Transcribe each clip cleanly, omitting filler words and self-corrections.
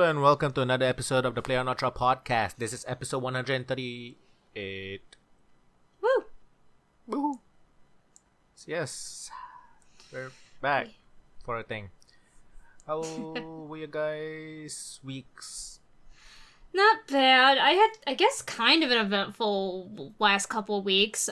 and welcome to another episode of the playonultra podcast. This is episode 138. Woo! Woo! Yes, we're back for a thing. How were you guys' weeks? Not bad. I guess, kind of an eventful last couple of weeks.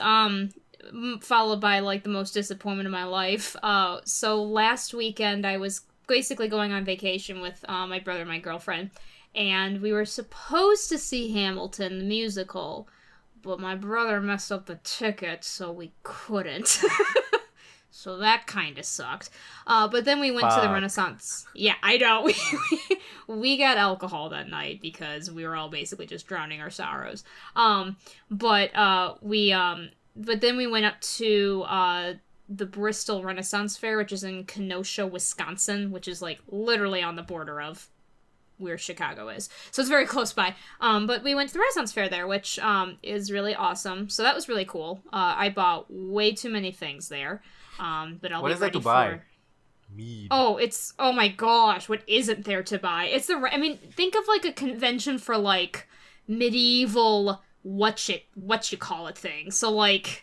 Followed by, like, the most disappointment of my life. So last weekend I was basically going on vacation with my brother and my girlfriend, and we were supposed to see Hamilton, the musical, but my brother messed up the ticket, so we couldn't. So that kind of sucked. But then we went to the Renaissance. Yeah, I know. We got alcohol that night because we were all basically just drowning our sorrows. But then we went up to the Bristol Renaissance Fair, which is in Kenosha, Wisconsin, which is like literally on the border of where Chicago is. So it's very close by. But we went to the Renaissance Fair there, which is really awesome. So that was really cool. I bought way too many things there. But I'll what be is there ready to buy? for... Mead. Oh my gosh, what isn't there to buy? Think of like a convention for like medieval what you call it thing. So like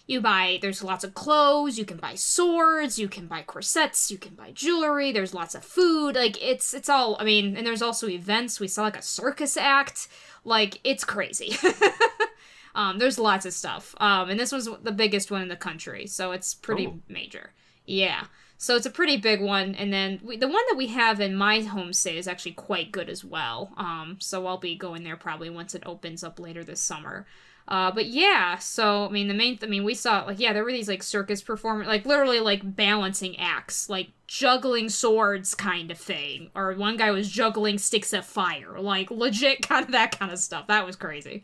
there's lots of clothes, you can buy swords, you can buy corsets, you can buy jewelry, there's lots of food, like it's all, and there's also events. We saw like a circus act, like it's crazy. There's lots of stuff. And this was the biggest one in the country, so it's pretty major. Yeah. So it's a pretty big one, and then the one that we have in my home state is actually quite good as well. So I'll be going there probably once it opens up later this summer. But yeah, so, we saw, there were these, circus performers, literally, balancing acts, juggling swords kind of thing, or one guy was juggling sticks of fire, legit kind of that kind of stuff. That was crazy.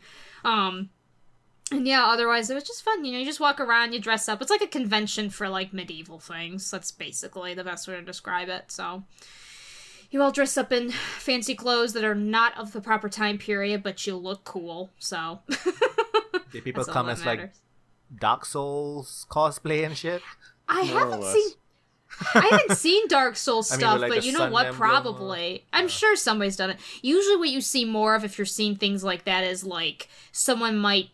And yeah, otherwise, it was just fun. You just walk around, you dress up. It's like a convention for, medieval things. That's basically the best way to describe it. So, you all dress up in fancy clothes that are not of the proper time period, but you look cool. So, did people come as, Dark Souls cosplay and shit? I haven't seen Dark Souls stuff, but you know what? Probably. I'm sure somebody's done it. Usually what you see more of if you're seeing things like that is, someone might...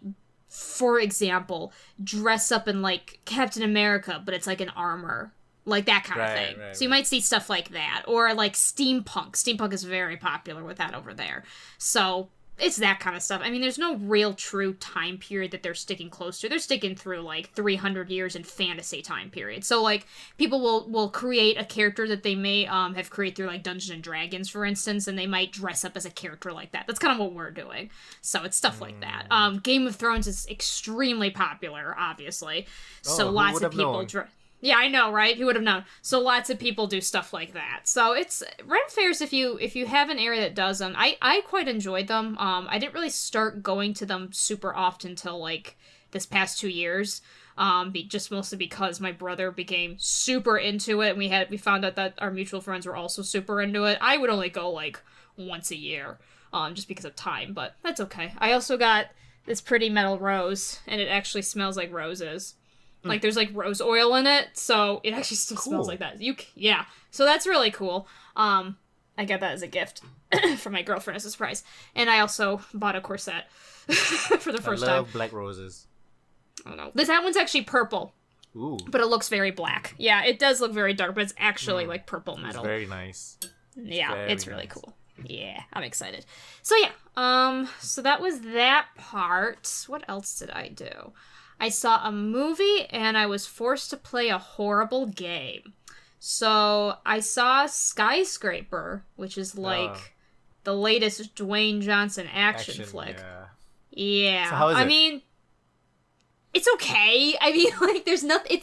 For example, dress up in, Captain America, but it's, an armor. That kind of thing. So you might see stuff like that. Or, steampunk. Steampunk is very popular with that over there. So, it's that kind of stuff. There's no real true time period that they're sticking close to. They're sticking through, 300 years in fantasy time period. So, people will create a character that they may have created through, Dungeons & Dragons, for instance, and they might dress up as a character like that. That's kind of what we're doing. So, it's stuff like that. Game of Thrones is extremely popular, obviously. So, lots of people... Yeah, I know, right? Who would have known? So lots of people do stuff like that. So it's Ren fairs. If you have an area that does them, I quite enjoyed them. I didn't really start going to them super often till this past 2 years. Just mostly because my brother became super into it, and we found out that our mutual friends were also super into it. I would only go once a year, just because of time, but that's okay. I also got this pretty metal rose, and it actually smells like roses. There's, rose oil in it, so it actually still smells like that. Yeah. So that's really cool. I got that as a gift for my girlfriend as a surprise. And I also bought a corset for the first time. I love black roses. I don't know. That one's actually purple. Ooh. But it looks very black. Yeah, it does look very dark, but it's actually, purple metal. It's very nice. Yeah, it's really cool. Yeah, I'm excited. So, yeah. So that was that part. What else did I do? I saw a movie, and I was forced to play a horrible game. So, I saw Skyscraper, which is, the latest Dwayne Johnson action flick. Yeah. So how is it? It's okay. There's nothing...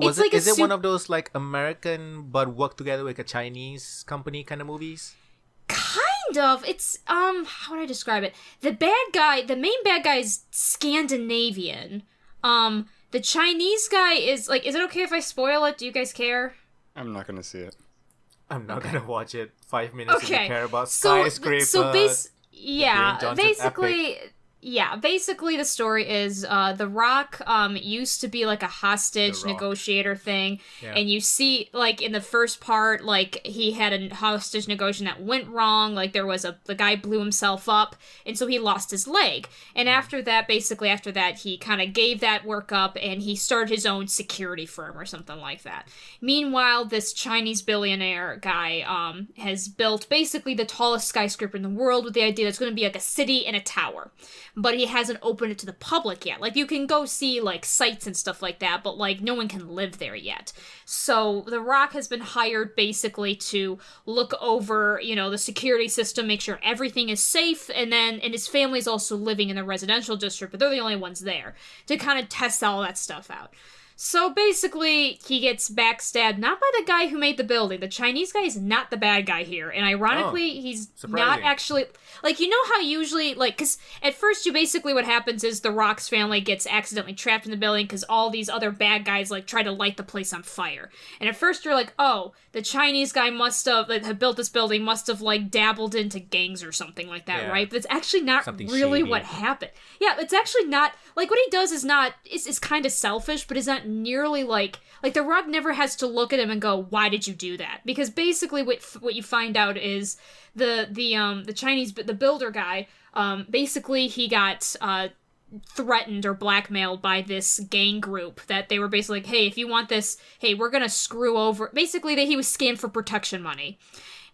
Is it one of those, American, but work together with a Chinese company kind of movies? Kind of. It's, how would I describe it? The main bad guy is Scandinavian. The Chinese guy is, is it okay if I spoil it? Do you guys care? I'm not gonna see it. I'm not gonna watch it. 5 minutes if you care about Skyscraper. Basically, Yeah, basically the story is The Rock used to be like a hostage negotiator thing, and you see, like, in the first part, like, he had a hostage negotiation that went wrong, like, the guy blew himself up, and so he lost his leg, and after that, he kind of gave that work up, and he started his own security firm or something like that. Meanwhile, this Chinese billionaire guy has built basically the tallest skyscraper in the world with the idea that it's going to be like a city and a tower. But he hasn't opened it to the public yet. Like, you can go see, like, sites and stuff like that, but, like, no one can live there yet. So The Rock has been hired basically to look over, you know, the security system, make sure everything is safe, and his family's also living in the residential district, but they're the only ones there, to kind of test all that stuff out. So basically, he gets backstabbed, not by the guy who made the building. The Chinese guy is not the bad guy here. And ironically, he's not actually... Like, you know how usually, like, because at first what happens is The Rock's family gets accidentally trapped in the building because all these other bad guys, like, try to light the place on fire. And at first you're like, oh, the Chinese guy that had built this building must have, like, dabbled into gangs or something like that, right? But it's actually not really shady. What happened. Yeah, it's actually not... Like, what he does is not... is kind of selfish, but is not nearly, like... Like, The Rock never has to look at him and go, why did you do that? Because basically what you find out is the builder guy, basically he got threatened or blackmailed by this gang group that they were basically like, hey, if you want this, hey, we're gonna screw over... Basically, that he was scammed for protection money.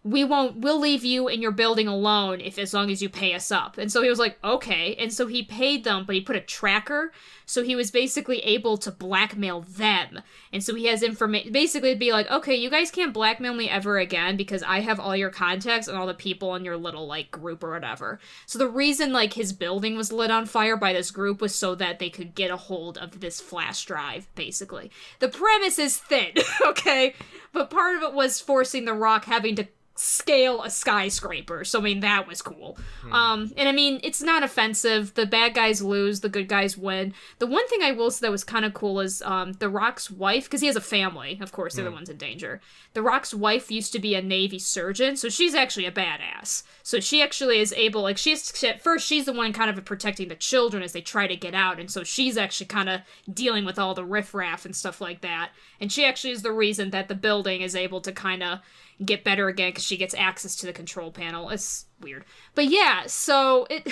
We'll leave you in your building alone as long as you pay us up. And so he was like, okay. And so he paid them, but he put a tracker. So he was basically able to blackmail them. And so he has information, basically it'd be like, okay, you guys can't blackmail me ever again because I have all your contacts and all the people in your little, like, group or whatever. So the reason, like, his building was lit on fire by this group was so that they could get a hold of this flash drive, basically. The premise is thin, okay? But part of it was forcing The Rock having to scale a skyscraper, so I mean that was cool. And I mean it's not offensive. The bad guys lose, the good guys win. The one thing I will say that was kind of cool is The Rock's wife, because he has a family, of course they're the ones in danger. The Rock's wife used to be a Navy surgeon, so she's actually a badass. So she actually is able, like, at first she's the one kind of protecting the children as they try to get out, and so she's actually kind of dealing with all the riffraff and stuff like that. And she actually is the reason that the building is able to kind of get better again because she gets access to the control panel. It's weird. But yeah, so it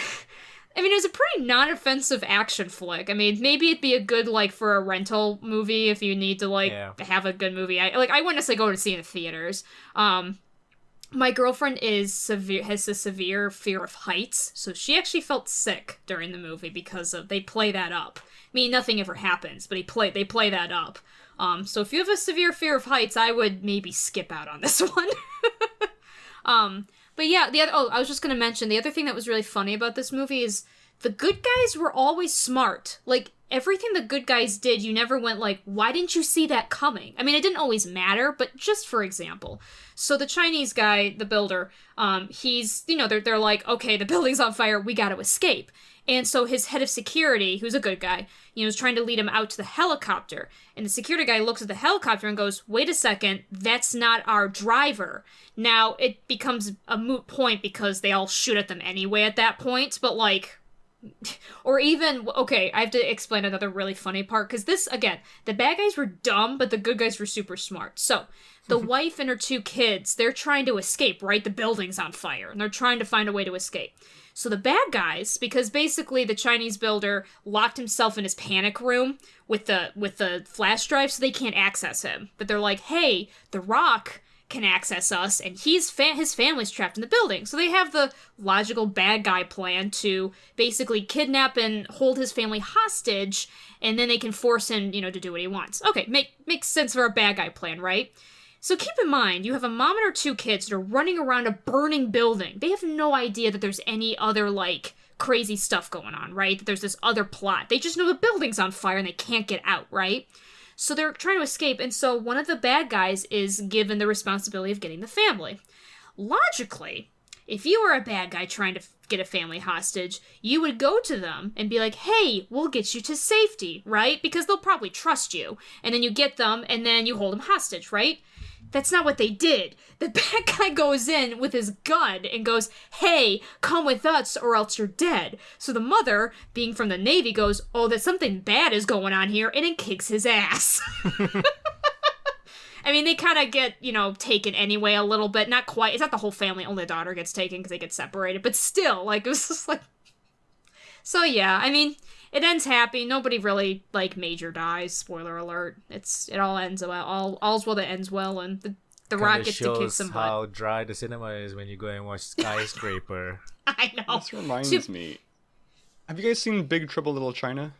was a pretty non-offensive action flick. I mean, maybe it'd be a good, like, for a rental movie if you need to, like, have a good movie. I wouldn't necessarily go to see it in the theaters. My girlfriend has a severe fear of heights, so she actually felt sick during the movie because they play that up. I mean, nothing ever happens, but they play that up. So if you have a severe fear of heights, I would maybe skip out on this one. But yeah, I was just gonna mention, the other thing that was really funny about this movie is the good guys were always smart. Like, everything the good guys did, you never went like, why didn't you see that coming? I mean, it didn't always matter, but just for example. So the Chinese guy, the builder, he's, they're like, okay, the building's on fire, we gotta escape. And so his head of security, who's a good guy, is trying to lead him out to the helicopter. And the security guy looks at the helicopter and goes, wait a second, that's not our driver. Now, it becomes a moot point because they all shoot at them anyway at that point, but, like... Or even, okay, I have to explain another really funny part, because this, again, the bad guys were dumb, but the good guys were super smart. So, the wife and her 2 kids, they're trying to escape, right? The building's on fire, and they're trying to find a way to escape. So the bad guys, because basically the Chinese builder locked himself in his panic room with the flash drive, so they can't access him. But they're like, hey, The Rock can access us, and his family's trapped in the building. So they have the logical bad guy plan to basically kidnap and hold his family hostage, and then they can force him, to do what he wants. Okay, makes sense for a bad guy plan, right? So keep in mind, you have a mom and her 2 kids that are running around a burning building. They have no idea that there's any other, like, crazy stuff going on, right? That there's this other plot. They just know the building's on fire and they can't get out, right? So they're trying to escape, and so one of the bad guys is given the responsibility of getting the family. Logically, if you were a bad guy trying to get a family hostage, you would go to them and be like, hey, we'll get you to safety, right? Because they'll probably trust you. And then you get them, and then you hold them hostage, right? that's not what they did. The bad guy goes in with his gun and goes, hey, come with us or else you're dead. So the mother, being from the Navy, goes, oh, that something bad is going on here, and then kicks his ass. I mean, they kind of get, taken anyway a little bit. Not quite. It's not the whole family. Only the daughter gets taken because they get separated. But still, like, it was just like... So, yeah, I mean, it ends happy. Nobody really, like, major dies. Spoiler alert. It all ends well. All's well that ends well, and the Rock gets to kick some butt. How dry the cinema is when you go and watch Skyscraper. I know. This reminds me. Have you guys seen Big Trouble Little China?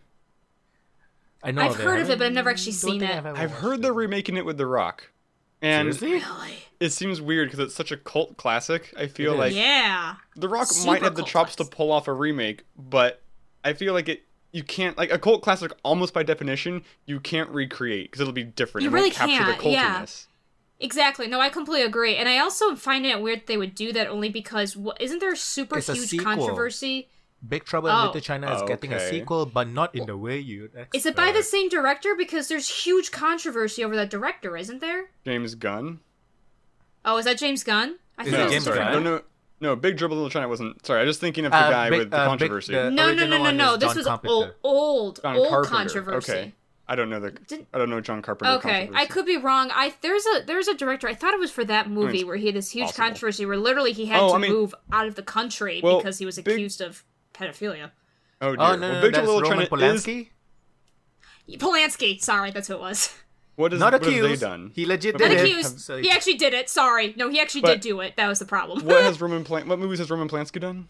I know I've heard of it, but I've never actually seen it. I've heard they're remaking it with The Rock. And really? It seems weird because it's such a cult classic. I feel like The Rock might have the chops to pull off a remake, but I feel like you can't, like, a cult classic almost by definition, you can't recreate because it'll be different. You really won't capture can't, the cultiness. yeah. Exactly. No, I completely agree. And I also find it weird they would do that only because, isn't there a super huge controversy? Big Trouble in Little China is getting a sequel, but not in the way you'd expect. Is it by the same director? Because there's huge controversy over that director, isn't there? James Gunn? Oh, is that James Gunn? I think it's James Gunn. No, Big Trouble in Little China wasn't... Sorry, I was just thinking of the guy with the controversy. No. This was old controversy. Okay. I don't know John Carpenter. Okay, I could be wrong. There's a director. I thought it was for that movie where he had this huge controversy where literally he had to move out of the country because he was accused of pedophilia. Oh dear. No, Big that's Trouble in Roman Little China Polanski? Polanski. Sorry, that's who it was. What have they done? He legit did did it. Accused. He actually did it. Sorry. No, he actually did do it. That was the problem. What movies has Roman Polanski done?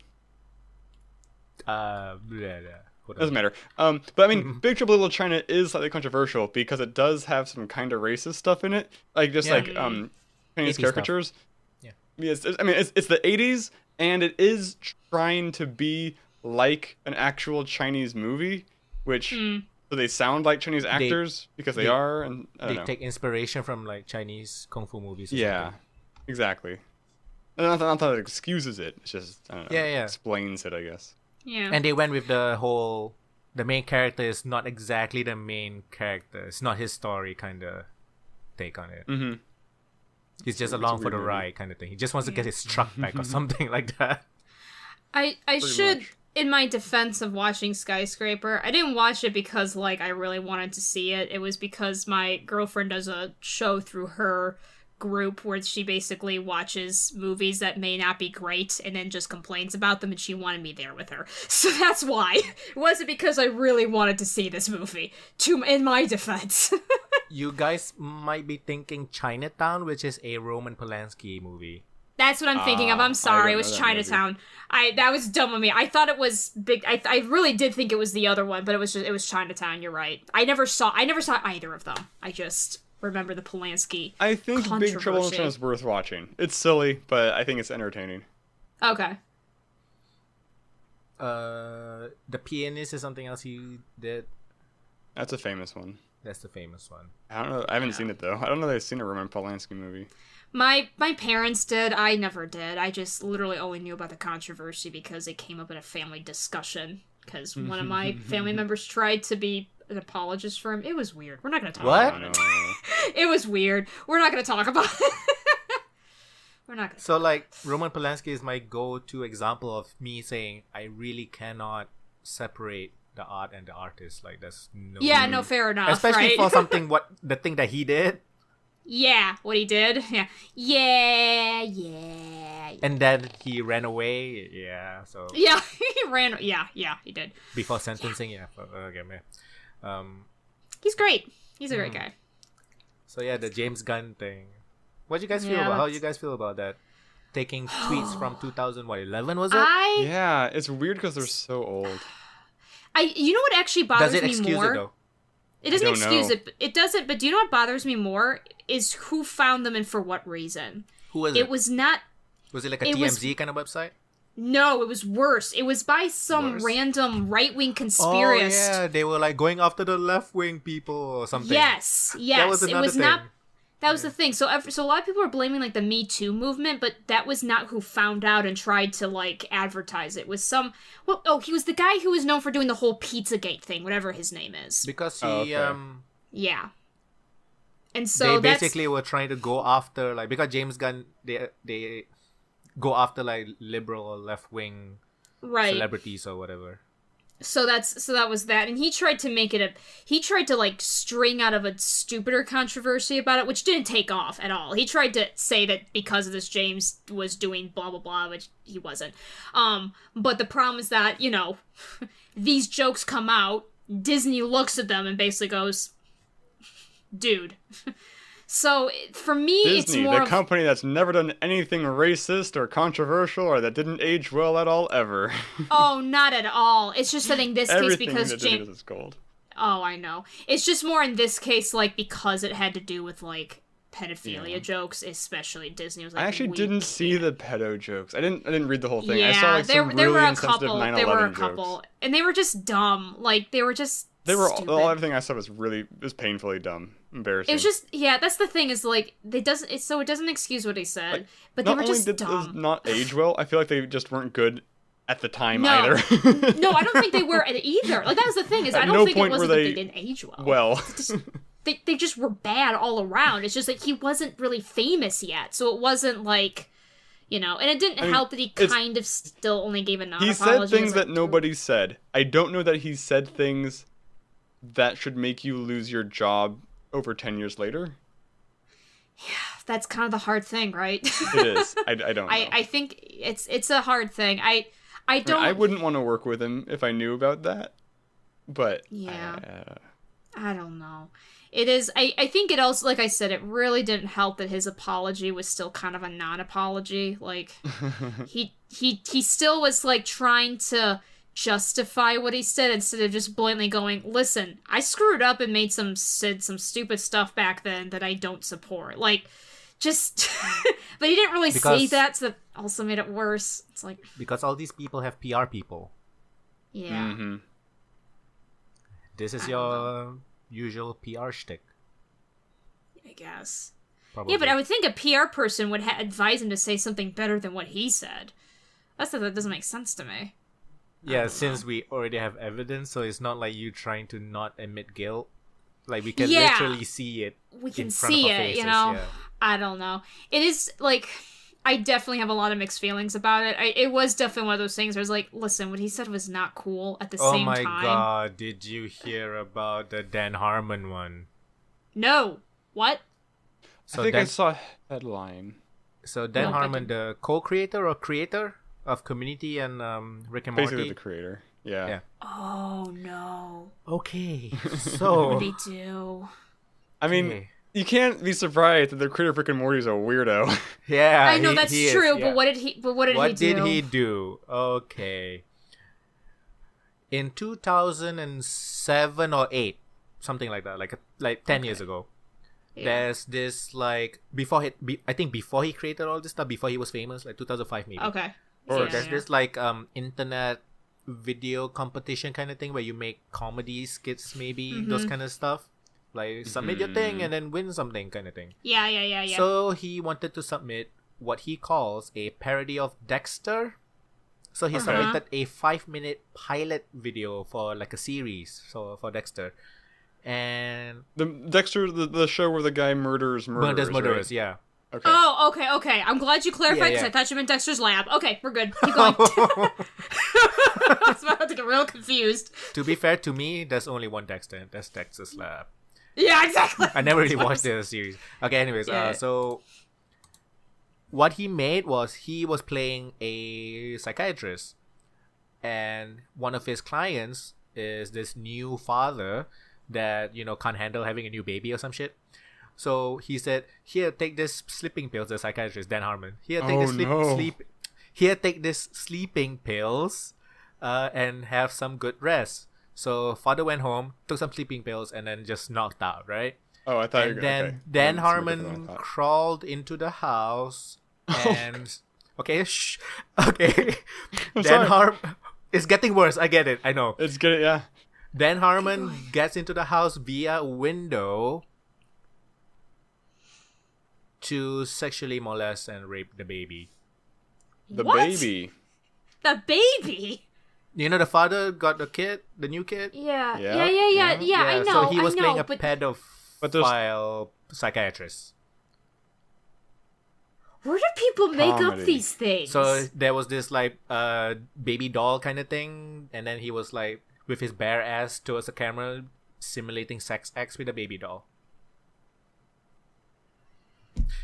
Doesn't matter. But I mean, Big Trouble in Little China is slightly controversial because it does have some kind of racist stuff in it, like Chinese caricatures. Stuff. Yeah. Yes, it's the 80s, and it is trying to be like an actual Chinese movie, which so they sound like Chinese actors because they are, and they take inspiration from like Chinese kung fu movies. Yeah, exactly. And not that it excuses it. It's just explains it, I guess. Yeah. And they went with the main character is not exactly the main character. It's not his story kind of take on it. Mm-hmm. He's just along for the ride kind of thing. He just wants to get his truck back or something like that. I should, in my defense of watching Skyscraper, I didn't watch it because, like, I really wanted to see it. It was because my girlfriend does a show through her group where she basically watches movies that may not be great and then just complains about them, and she wanted me there with her. So that's why. It wasn't because I really wanted to see this movie, in my defense. You guys might be thinking Chinatown, which is a Roman Polanski movie. That's what I'm thinking of. I'm sorry. It was Chinatown. That was dumb of me. I thought it was big. I really did think it was the other one, but it was Chinatown. You're right. I never saw either of them. I just remember the Polanski. I think Big Trouble in Little China is worth watching. It's silly, but I think it's entertaining. Okay. The Pianist is something else you did. That's a famous one. That's the famous one. I don't know. I haven't seen it though. I don't know that I've seen a Roman Polanski movie. My parents did. I never did. I just literally only knew about the controversy because it came up in a family discussion. Because one of my family members tried to be an apologist for him. It was weird. We're not going to talk about it. It was weird. We're not going to talk about it. We're not going to. So, like, Roman Polanski is my go-to example of me saying I really cannot separate the art and the artist. Like, that's no... Yeah, no, fair enough, especially right? for the thing that he did. Yeah, what he did. Yeah. And then he ran away. Yeah, so... Yeah, he ran... Yeah, he did. Before sentencing, okay, man. He's great. He's a great guy. So yeah, the James Gunn thing. What do you guys feel about? How do you guys feel about that? Taking tweets from 2011 was it? Yeah, it's weird because they're so old. You know what actually bothers me more? Does it excuse it though? It doesn't excuse it. It doesn't. But do you know what bothers me more is who found them and for what reason. Who was it? It was not. Was it like a TMZ kind of website? No, it was worse. It was by some random right-wing conspiracist. Oh, yeah. They were like going after the left-wing people or something. Yes. That was another thing. That was the thing. So a lot of people are blaming like the Me Too movement, but that was not who found out and tried to like advertise it. It was some... Well, he was the guy who was known for doing the whole Pizzagate thing, whatever his name is. Because he... Yeah. And so they basically were trying to go after, like, because James Gunn, they go after like liberal or left wing celebrities or whatever. So that was that, and he tried to like string out of a stupider controversy about it, which didn't take off at all. He tried to say that because of this James was doing blah blah blah, which he wasn't. But the problem is that, you know, these jokes come out, Disney looks at them and basically goes, dude. So, for me, Disney, it's more the company that's never done anything racist or controversial or that didn't age well at all ever. Oh, not at all. It's just that in this case, because James is gold. Oh, I know. It's just more in this case, like, because it had to do with, like, pedophilia jokes, especially Disney was like, I actually didn't see the pedo jokes. I didn't read the whole thing. Yeah, I saw, like, some there really were a insensitive couple. 9/11 There were a jokes. couple. And they were just dumb. Like, they were just stupid. Everything I saw was painfully dumb. Embarrassing. It was just, that's the thing, is like, it doesn't excuse what he said, like, but they were just dumb. Not only did not age well, I feel like they just weren't good at the time either. No, I don't think they were either. Like, that was the thing, is I don't think it wasn't that they didn't age well. Well. They just were bad all around. It's just like he wasn't really famous yet, so it wasn't like, you know, and it didn't help that he kind of still only gave a non-apology. He said things that nobody said. I don't know that he said things that should make you lose your job over 10 years later. Yeah, that's kind of the hard thing, right? It is. I don't know. I think it's a hard thing. I wouldn't want to work with him if I knew about that. But yeah. I don't know. It is. I think it also, like I said, it really didn't help that his apology was still kind of a non-apology. Like, he still was like trying to justify what he said instead of just blatantly going, listen, I screwed up and said some stupid stuff back then that I don't support. Like, just, but he didn't really say that, so that also made it worse. It's like, because all these people have PR people. Yeah. Mm-hmm. This is your usual PR shtick, I guess. Probably. Yeah, but I would think a PR person would advise him to say something better than what he said. That doesn't make sense to me. Yeah, since we already have evidence, so it's not like you trying to not admit guilt. Like, we can literally see it. We can see it, faces, you know? Yeah. I don't know. It is, like, I definitely have a lot of mixed feelings about it. It was definitely one of those things where I was like, listen, what he said was not cool at the same time. Oh my god, did you hear about the Dan Harmon one? No. What? So I think I saw a headline. So Dan Harmon, the co-creator or creator of Community and Rick and Morty. Basically the creator. Yeah. Oh, no. Okay, so... What did he do? I mean, you can't be surprised that the creator of Rick and Morty is a weirdo. Yeah, I know that's true, but what did he do? What did he do? Okay. In 2007 or 8, something like that, like 10 years ago. Yeah. There's this, like, I think before he created all this stuff, before he was famous, like 2005 maybe. Okay. Or there's this, like, internet video competition kind of thing where you make comedy skits, maybe, those kind of stuff. Like, submit your thing and then win something kind of thing. Yeah. So he wanted to submit what he calls a parody of Dexter. So he submitted a 5-minute pilot video for, like, a series, so for Dexter. And the Dexter, the show where the guy murders, right? Yeah. Okay. Oh, okay. I'm glad you clarified because I thought you meant Dexter's Lab. Okay, we're good. Keep going. I was about to get real confused. To be fair, to me, there's only one Dexter, and that's Dexter's Lab. Yeah, exactly. I never really watched the series. Okay, anyways, so what he made was he was playing a psychiatrist, and one of his clients is this new father that, you know, can't handle having a new baby or some shit. So he said, "Here, take this sleeping pills." The psychiatrist, Dan Harmon. Here, take this sleeping pills, and have some good rest. So father went home, took some sleeping pills, and then just knocked out. Right? Oh, I thought. And then Dan Harmon crawled into the house and okay. Dan Harmon. It's getting worse. I get it. I know. It's good. Yeah. Dan Harmon gets into the house via window to sexually molest and rape the baby. The baby? You know, the father got the new kid? Yeah, I know. So he was playing a pedophile. pedophile psychiatrist. Where do people make up these things? So there was this like baby doll kind of thing, and then he was like with his bare ass towards the camera, simulating sex acts with a baby doll.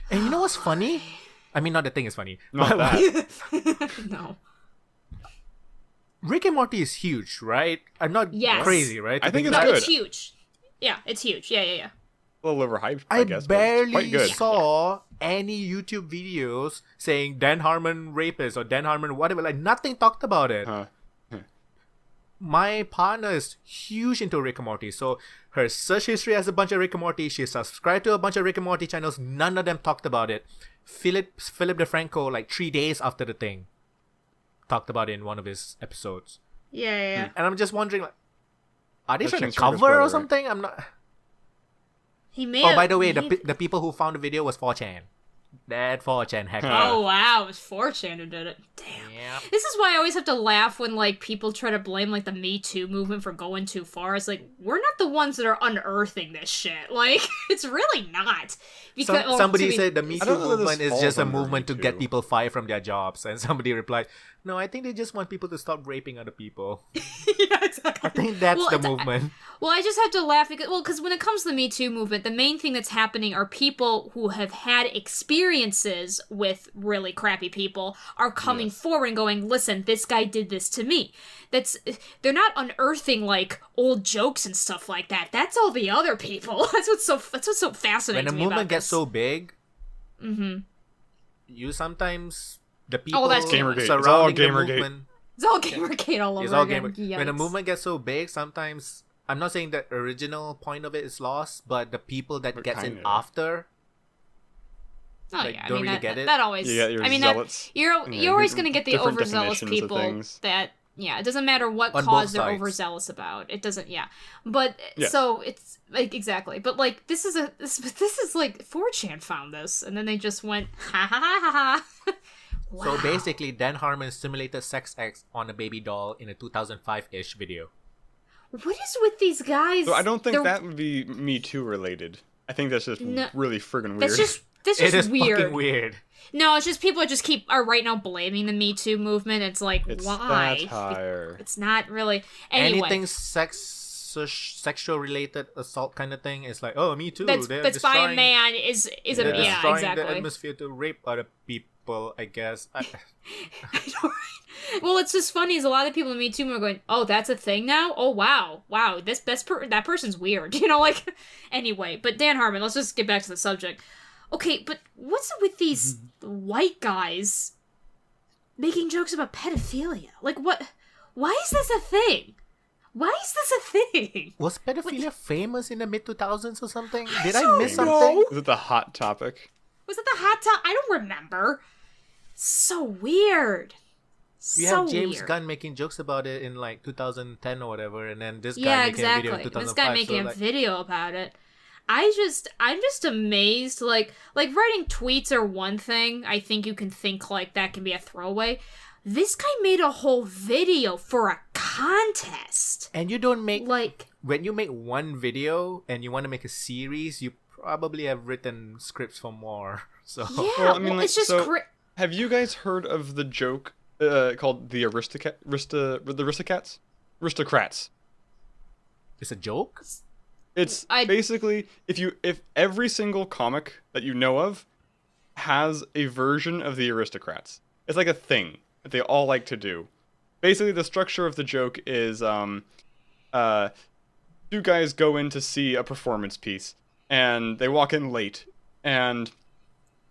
And you know what's funny? I mean, not the thing is funny. Not that. No. Rick and Morty is huge, right? I'm not crazy, right? I think it's good. It's huge. Yeah, it's huge. Yeah. A little overhyped, I guess. I barely saw any YouTube videos saying Dan Harmon rapist or Dan Harmon whatever. Like, nothing talked about it. My partner is huge into Rick and Morty, so her search history has a bunch of Rick and Morty. She subscribed to a bunch of Rick and Morty channels. None of them talked about it. Philip DeFranco, like 3 days after the thing, talked about it in one of his episodes. Yeah. And I'm just wondering, like, are they trying to cover or something? I'm not. He may. Oh, by the way, the people who found the video was 4chan. That 4chan hacker. Oh wow, it was 4chan who did it. Damn. Yeah. This is why I always have to laugh when like people try to blame like the Me Too movement for going too far. It's like, we're not the ones that are unearthing this shit. Like, it's really not. Because somebody said the Me Too movement is just a movement to get people fired from their jobs, and somebody replied, "No, I think they just want people to stop raping other people." Yeah, exactly. I think that's the movement. I just have to laugh because when it comes to the Me Too movement, the main thing that's happening are people who have had experiences with really crappy people are coming forward and going, "Listen, this guy did this to me." They're not unearthing like old jokes and stuff like that. That's all the other people. That's what's so fascinating. When a movement gets so big, you sometimes the people surrounding the movement. It's all Gamergate all over again. When a movement gets so big, sometimes I'm not saying the original point of it is lost, but the people that gets in after. Don't really get it. That always. You're always going to get the overzealous people that. Yeah, it doesn't matter what cause they're overzealous about. It doesn't. Yeah, but so it's like exactly. But like this is like 4chan found this, and then they just went ha ha ha ha ha. Wow. So basically, Dan Harmon simulated sex acts on a baby doll in a 2005-ish video. What is with these guys? So I don't think that would be Me Too related. I think that's just really friggin' weird. That's just weird. Fucking weird. No, it's just people are right now blaming the Me Too movement. It's like, why? Satire. It's not really. Anyway. Anything sexual related assault kind of thing is like, oh, Me Too. That's by a man is exactly. The atmosphere to rape other people. I guess. Well, it's just funny is a lot of people in Me Too are going, oh, that's a thing now? Oh, wow. That person's weird. You know, like, anyway. But Dan Harmon, let's just get back to the subject. Okay, but what's with these white guys making jokes about pedophilia? Like, what? Why is this a thing? Why is this a thing? Was pedophilia famous in the mid-2000s or something? Did I miss something? Was it the hot topic? Was it the hot topic? I don't remember. So weird. We have James Gunn making jokes about it in like 2010 or whatever, and then this guy making a video in 2005. This guy making a video about it. I'm just amazed. Like writing tweets are one thing. I think you can think like that can be a throwaway. This guy made a whole video for a contest. And you don't make when you make one video and you want to make a series, you probably have written scripts for more. So yeah, it's just have you guys heard of the joke called the Aristocrats? It's a joke? It's basically if every single comic that you know of has a version of the Aristocrats. It's like a thing that they all like to do. Basically, the structure of the joke is two guys go in to see a performance piece, and they walk in late, and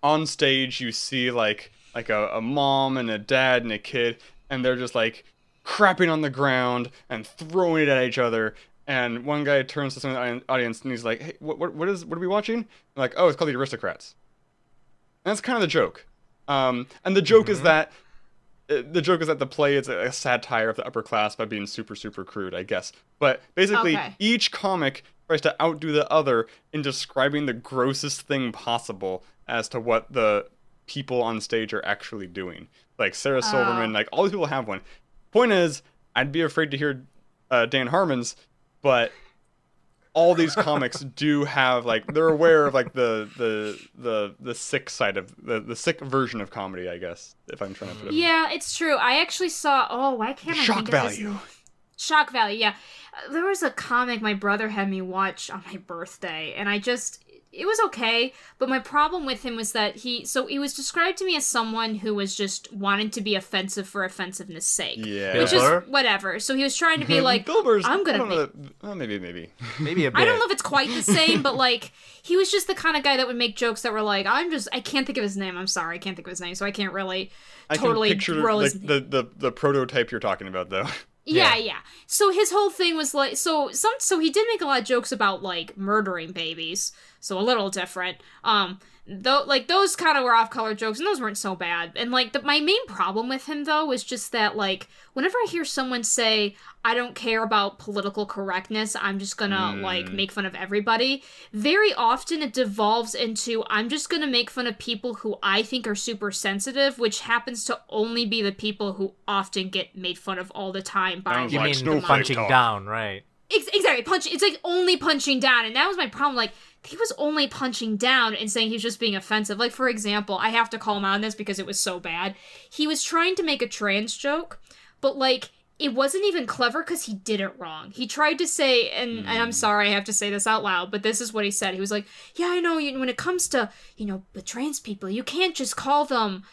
on stage you see like a mom and a dad and a kid, and they're just like crapping on the ground and throwing it at each other. And one guy turns to someone in the audience and he's like, "Hey, what are we watching?" They're like, "Oh, it's called The Aristocrats." And that's kind of the joke. And the joke is that the play is a satire of the upper class by being super, super crude, I guess. But basically, each comic tries to outdo the other in describing the grossest thing possible as to what the people on stage are actually doing. Like Sarah Silverman, like all these people have one. Point is, I'd be afraid to hear Dan Harmon's, but all these comics do have like they're aware of like the sick side of the sick version of comedy, I guess, if I'm trying to put it. Yeah, it's true. I actually saw why can't I think of this? Shock value, yeah. There was a comic my brother had me watch on my birthday, and it was okay, but my problem with him was that he was described to me as someone who was just wanting to be offensive for offensiveness sake. Yeah. Which is whatever. So he was trying to be like, I'm gonna maybe a bit. I don't know if it's quite the same, but like, he was just the kind of guy that would make jokes that were like, I can't think of his name, I'm sorry, I can't think of his name, so I can't really totally roll his name. The prototype you're talking about, though. Yeah. So his whole thing was like, so he did make a lot of jokes about like murdering babies, so a little different. Though like those kind of were off-color jokes, and those weren't so bad. And like my main problem with him though was just that like whenever I hear someone say, I don't care about political correctness, I'm just gonna like make fun of everybody, very often it devolves into I'm just gonna make fun of people who I think are super sensitive, which happens to only be the people who often get made fun of all the time by you mean punching down, right? Exactly, it's like only punching down, and that was my problem. Like, he was only punching down and saying he was just being offensive. Like, for example, I have to call him out on this because it was so bad. He was trying to make a trans joke, but like, it wasn't even clever because he did it wrong. He tried to say, and I'm sorry I have to say this out loud, but this is what he said. He was like, yeah, I know, when it comes to, the trans people, you can't just call them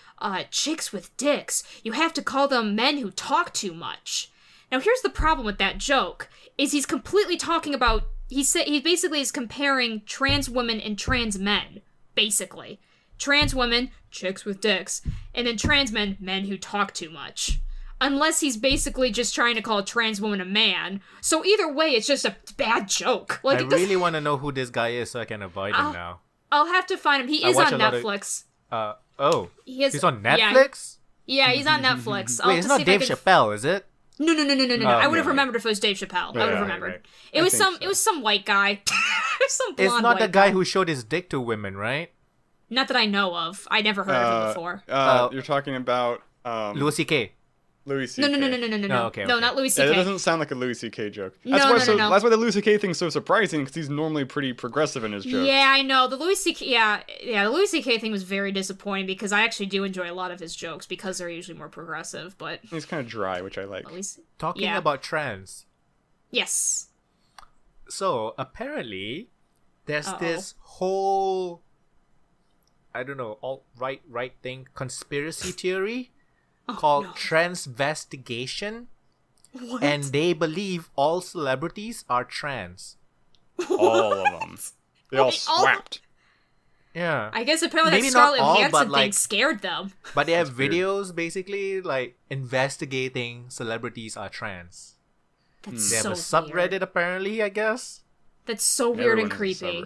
chicks with dicks. You have to call them men who talk too much. Now, here's the problem with that joke, is he's completely talking about, he basically is comparing trans women and trans men, basically. Trans women, chicks with dicks, and then trans men, men who talk too much. Unless he's basically just trying to call a trans woman a man. So either way, it's just a bad joke. Like, I really want to know who this guy is so I can avoid him now. I'll have to find him. He is on Netflix. He's on Netflix? Yeah, he's on Netflix. Wait, it's not Dave Chappelle, is it? No. I would have remembered if it was Dave Chappelle. I would have remembered. Right. It was some white guy. Some blonde It's not the guy guy who showed his dick to women, right? Not that I know of. I never heard of him before. You're talking about Louis C.K. Louis C.K. No. Okay. No, not Louis C.K. Yeah, that doesn't sound like a Louis C.K. joke. No. That's why the Louis C.K. thing's so surprising, because he's normally pretty progressive in his jokes. Yeah, I know. The Louis C.K. The Louis C.K. thing was very disappointing, because I actually do enjoy a lot of his jokes, because they're usually more progressive, but... He's kind of dry, which I like. Talking about trans. Yes. So, apparently, there's this whole... I don't know, alt-right thing, conspiracy theory... called transvestigation. What? And they believe all celebrities are trans. All of them. They all swapped. Yeah. I guess apparently maybe that Scarlett all, Johansson thing scared them. But they have videos basically like investigating celebrities are trans. That's they have so a subreddit weird. Apparently, I guess. That's so weird and creepy.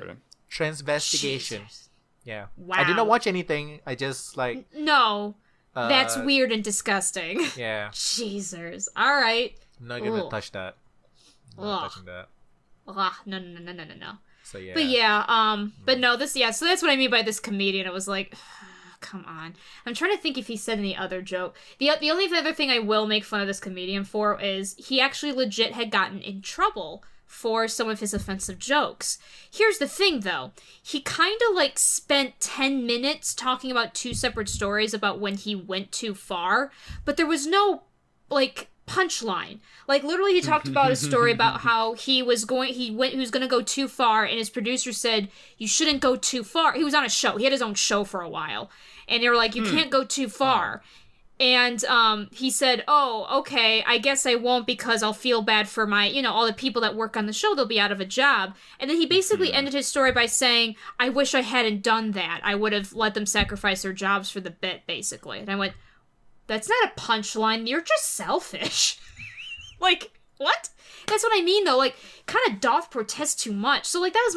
Transvestigation. Jesus. Yeah. Wow. I did not watch anything. I just like... No. That's weird and disgusting. Yeah. Jesus. All right. I'm not gonna touch that. I'm not touching that. No. So yeah. But yeah, but no, so that's what I mean by this comedian. It was like, come on. I'm trying to think if he said any other joke. The only other thing I will make fun of this comedian for is he actually legit had gotten in trouble for some of his offensive jokes. Here's the thing, though. He kind of, like, spent 10 minutes talking about two separate stories about when he went too far, but there was no, like, punchline. Like, literally, he talked about a story about how he was going to go too far, and his producer said, you shouldn't go too far. He was on a show. He had his own show for a while. And they were like, you can't go too far. And he said, oh, okay, I guess I won't because I'll feel bad for my, all the people that work on the show, they'll be out of a job. And then he basically ended his story by saying, I wish I hadn't done that. I would have let them sacrifice their jobs for the bit, basically. And I went, that's not a punchline, you're just selfish. Like, what? That's what I mean, though. Like, kind of doth protest too much. So, like, that was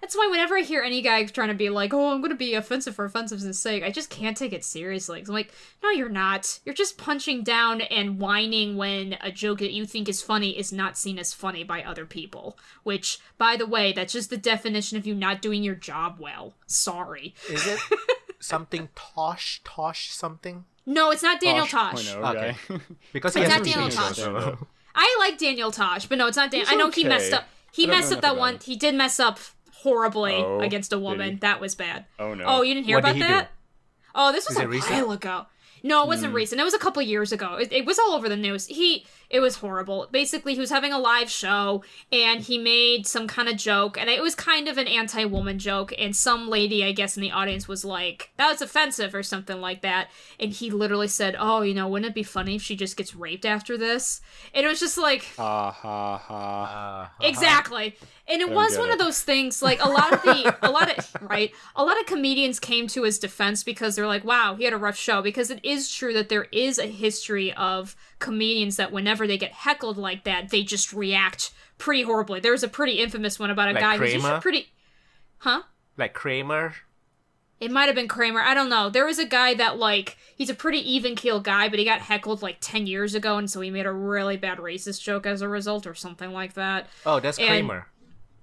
that's why whenever I hear any guy trying to be like, oh, I'm going to be offensive for offensiveness' sake, I just can't take it seriously. 'Cause I'm like, no, you're not. You're just punching down and whining when a joke that you think is funny is not seen as funny by other people. Which, by the way, that's just the definition of you not doing your job well. Sorry. Is it something Tosh something? No, it's not Daniel Tosh. Okay. Because it's not Daniel Tosh. I like Daniel Tosh, but no, it's not Daniel. I know he messed up. He messed up that one. He did mess up horribly against a woman. That was bad. Oh no. Oh, you didn't hear about that? Oh, this was a while recent? ago. No, it wasn't recent. It was a couple years ago. It was all over the news. It was horrible. Basically, he was having a live show, and he made some kind of joke, and it was kind of an anti-woman joke, and some lady, I guess, in the audience was like, that was offensive, or something like that, and he literally said, oh, wouldn't it be funny if she just gets raped after this? And it was just like... Exactly. And it was one of those things, like, a lot of comedians came to his defense because they're like, wow, he had a rough show, because it is true that there is a history of comedians that whenever they get heckled like that, they just react pretty horribly. There's a pretty infamous one about a guy who's just pretty... Huh? Like Kramer? It might have been Kramer. I don't know. There was a guy that, like, he's a pretty even-keel guy, but he got heckled, like, 10 years ago, and so he made a really bad racist joke as a result, or something like that. Oh, that's Kramer.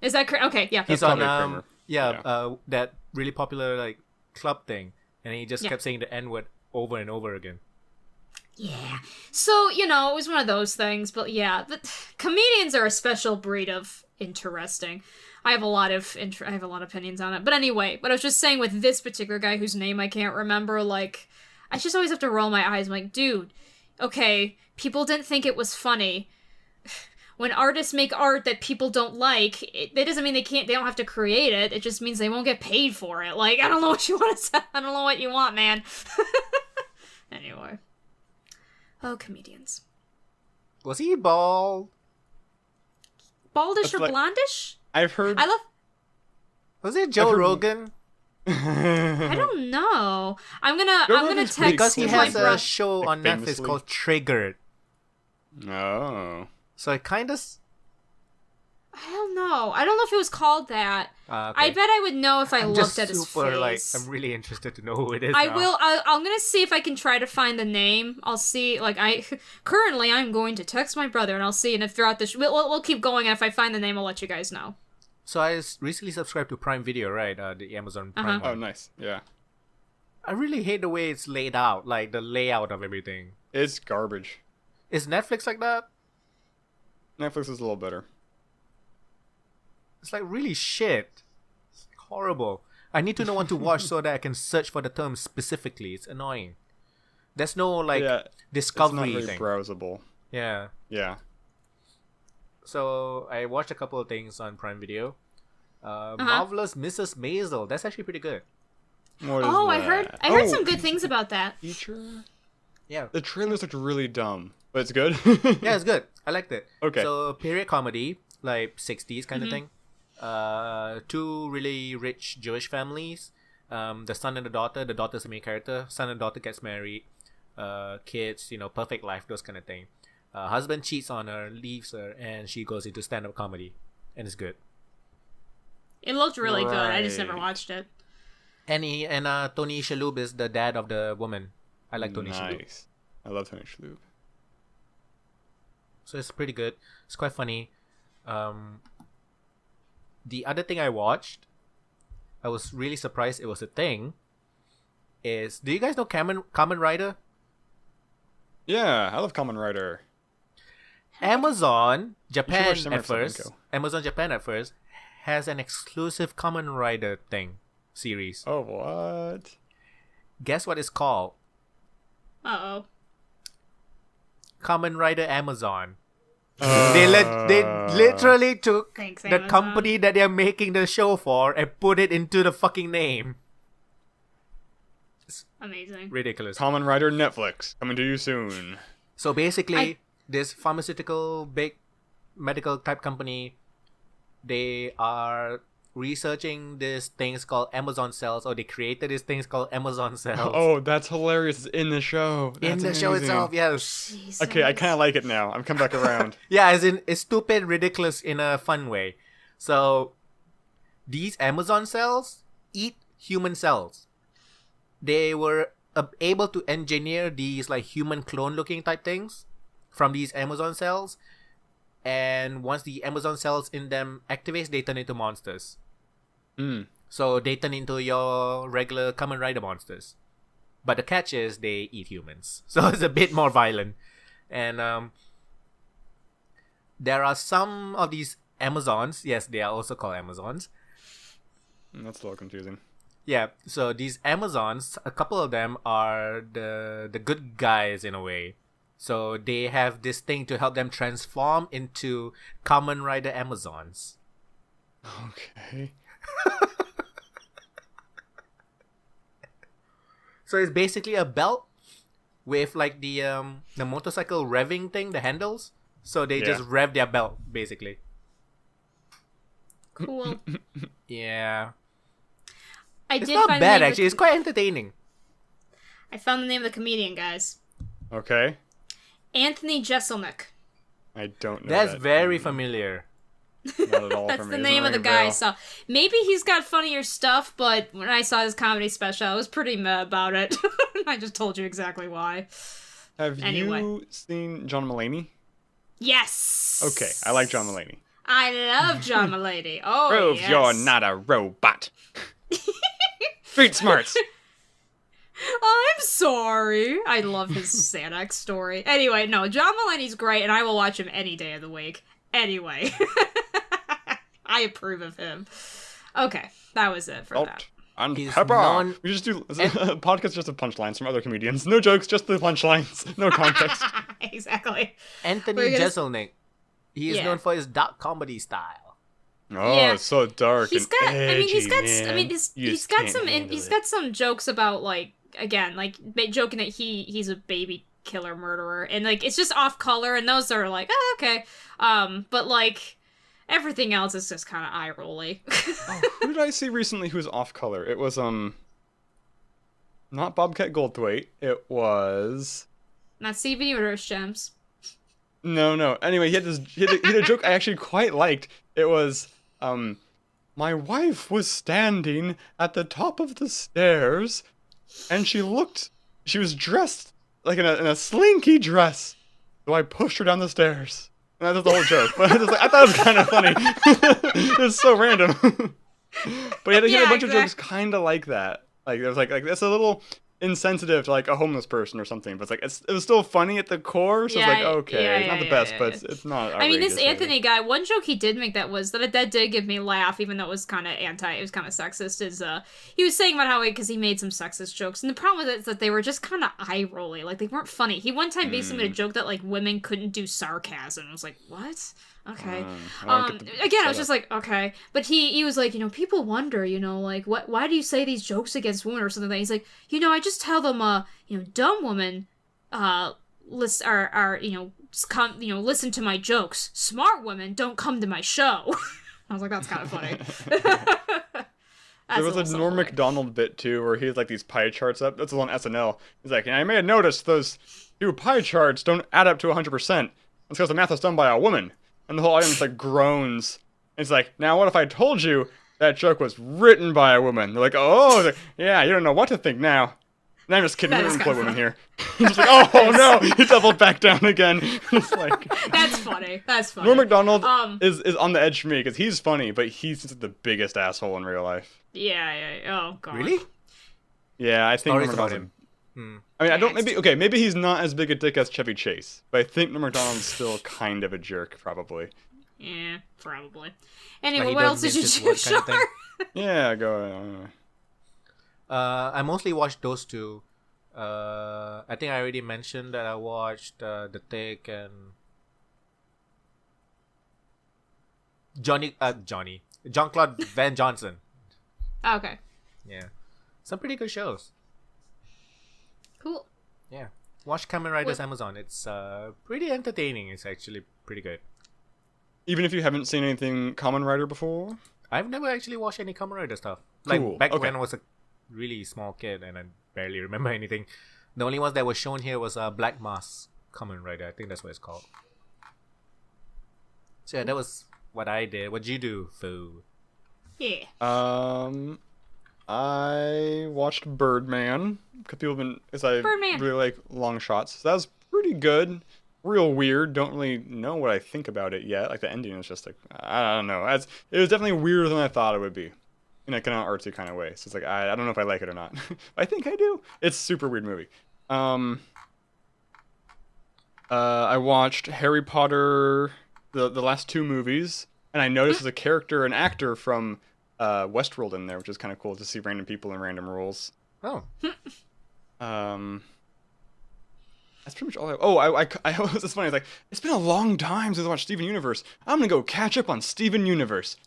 Is that Kramer? Okay, yeah. He's on, that really popular, like, club thing, and he just kept saying the N-word over and over again. Yeah. So, it was one of those things, but yeah, comedians are a special breed of interesting. I have a lot of opinions on it. But anyway, what I was just saying with this particular guy whose name I can't remember, like, I just always have to roll my eyes. I'm like, dude, okay, people didn't think it was funny. When artists make art that people don't like, that doesn't mean they don't have to create it. It just means they won't get paid for it. Like, I don't know what you want to say. I don't know what you want, man. Anyway. Oh, comedians. Was he bald? Baldish or blondish? I've heard... Was it Joe Rogan? I don't know. I'm gonna text because he has a show on Netflix called Triggered. Oh. So it kind of... I don't know. I don't know if it was called that. Okay. I bet I would know if I looked at his face. I'm really interested to know who it is. I'm gonna see if I can try to find the name. I'll see. Like currently, I'm going to text my brother, and I'll see. And if throughout this, we'll keep going. And if I find the name, I'll let you guys know. So I recently subscribed to Prime Video, right? The Amazon Prime. Oh, nice. Yeah. I really hate the way it's laid out, like the layout of everything. It's garbage. Is Netflix like that? Netflix is a little better. It's like really shit. It's horrible. I need to know what to watch so that I can search for the term specifically. It's annoying. There's no discovery it's not very browsable. Yeah. Yeah. So I watched a couple of things on Prime Video. Marvelous Mrs. Maisel. That's actually pretty good. I heard some good things about that. Feature? Yeah. The trailers looked really dumb, but it's good. Yeah, it's good. I liked it. Okay. So period comedy, like 60s kind of thing. Two really rich Jewish families. The son and the daughter. The daughter's the main character. Son and daughter gets married. Kids, perfect life, those kind of thing. Husband cheats on her, leaves her, and she goes into stand-up comedy, and it's good. It looked really good. I just never watched it. And Tony Shalhoub is the dad of the woman. I like Tony Shalhoub. I love Tony Shalhoub. So it's pretty good. It's quite funny. The other thing I watched, I was really surprised it was a thing, is, do you guys know Kamen Rider? Yeah, I love Kamen Rider. Amazon Japan at first has an exclusive Kamen Rider series. Oh, what? Guess what it's called? Uh-oh. Kamen Rider Amazon. They literally took the company that they're making the show for and put it into the fucking name. It's amazing. Ridiculous. Kamen Rider Netflix, coming to you soon. So basically, this pharmaceutical big medical type company, they are researching these things called Amazon cells, or they created these things called Amazon cells. Oh, that's hilarious. It's in the show. That's the show itself, yes. Jesus. Okay, I kind of like it now. I'm coming back around. Yeah, as in, it's stupid, ridiculous in a fun way. So, these Amazon cells eat human cells. They were able to engineer these like human clone looking type things from these Amazon cells. And once the Amazon cells in them activates, they turn into monsters. So they turn into your regular Kamen Rider monsters. But the catch is they eat humans. So it's a bit more violent. And there are some of these Amazons. Yes, they are also called Amazons. That's a little confusing. Yeah, so these Amazons, a couple of them are the good guys in a way. So they have this thing to help them transform into Kamen Rider Amazons. Okay. So it's basically a belt with like the motorcycle revving thing, the handles. So they just rev their belt, basically. Cool. Yeah. It's not bad, actually. It's quite entertaining. I found the name of the comedian, guys. Okay. Anthony Jeselnik. I don't know. That's very familiar. Not at all. That's the name of the guy. So maybe he's got funnier stuff, but when I saw his comedy special, I was pretty mad about it. I just told you exactly why. Have you seen John Mulaney? Yes. Okay, I like John Mulaney. I love John Mulaney. Oh, Prove yes. you're not a robot. Street smarts. I'm sorry. I love his Xanax story. Anyway, no, John Mulaney's great, and I will watch him any day of the week. Anyway. I approve of him. Okay, that was it for that. And we just do podcast just of punchlines from other comedians. No jokes, just the punchlines. No context. Exactly. Anthony Jeselnik. He is known for his dark comedy style. Oh, it's so dark. He's got. Edgy, he's got some jokes about like joking that he's a baby killer murderer, and like it's just off color, and those are like okay. But like everything else is just kind of eye rolly. Who did I see recently who was off color? It was not Bobcat Goldthwait. It was not Steven Universe Gems. No. Anyway, he had a joke I actually quite liked. It was, my wife was standing at the top of the stairs, and she was dressed like in a slinky dress. So I pushed her down the stairs. And that was the whole joke. But I thought it was kind of funny. It was so random. But he had a bunch of jokes kind of like that. Like it was like that's a little insensitive to like a homeless person or something, but it's like it was still funny at the core. So it's like it's not the best, but it's not. I mean, this Anthony guy. One joke he did make that did give me a laugh, even though it was kind of it was kind of sexist. Is he was saying about how because he made some sexist jokes, and the problem with it is that they were just kind of eye rolly, like they weren't funny. He one time basically made a joke that like women couldn't do sarcasm. I was like, what? Okay. Again, I was just like, okay. But he was like, people wonder, like, why do you say these jokes against women or something like that? He's like, I just tell them, dumb women, listen to my jokes. Smart women don't come to my show. I was like, that's kind of funny. There was a Norm Macdonald bit, too, where he has, like, these pie charts up. That's on SNL. He's like, I may have noticed those two pie charts don't add up to 100%. That's because the math is done by a woman. And the whole audience, like, groans. And it's like, now what if I told you that joke was written by a woman? They're like, oh, yeah, you don't know what to think now. And I'm just kidding. We don't employ women here. Just like, oh, no, he doubled back down again. It's like... That's funny. Norm Macdonald is on the edge for me, because he's funny, but he's just the biggest asshole in real life. Yeah. Oh, God. Really? Yeah, I think Norm Macdonald... I mean, maybe he's not as big a dick as Chevy Chase, but I think Norm Macdonald's still kind of a jerk, probably. Yeah, probably. Anyway, what else did you do, Sean? Yeah, go on. I mostly watched those two. I think I already mentioned that I watched The Tick and Jean-Claude Van Johnson. Oh, okay. Yeah, some pretty good shows. Cool. Yeah, watch Kamen Riders Amazon. It's pretty entertaining. It's actually pretty good. Even if you haven't seen anything Kamen Rider before? I've never actually watched any Kamen Rider stuff. Like back when I was a really small kid and I barely remember anything. The only ones that were shown here was Black Mask Kamen Rider. I think that's what it's called. So yeah, that was what I did. What'd you do, Foo? Yeah. I watched Birdman. Because I really like long shots. So that was pretty good. Real weird. Don't really know what I think about it yet. Like the ending is just like, I don't know. It was definitely weirder than I thought it would be. In a kind of artsy kind of way. So it's like, I don't know if I like it or not. I think I do. It's a super weird movie. I watched Harry Potter, the last two movies. And I noticed there's a character, an actor from Westworld in there, which is kind of cool to see random people in random roles. Oh. That's pretty much all it's funny. It's like, it's been a long time since I watched Steven Universe. I'm going to go catch up on Steven Universe.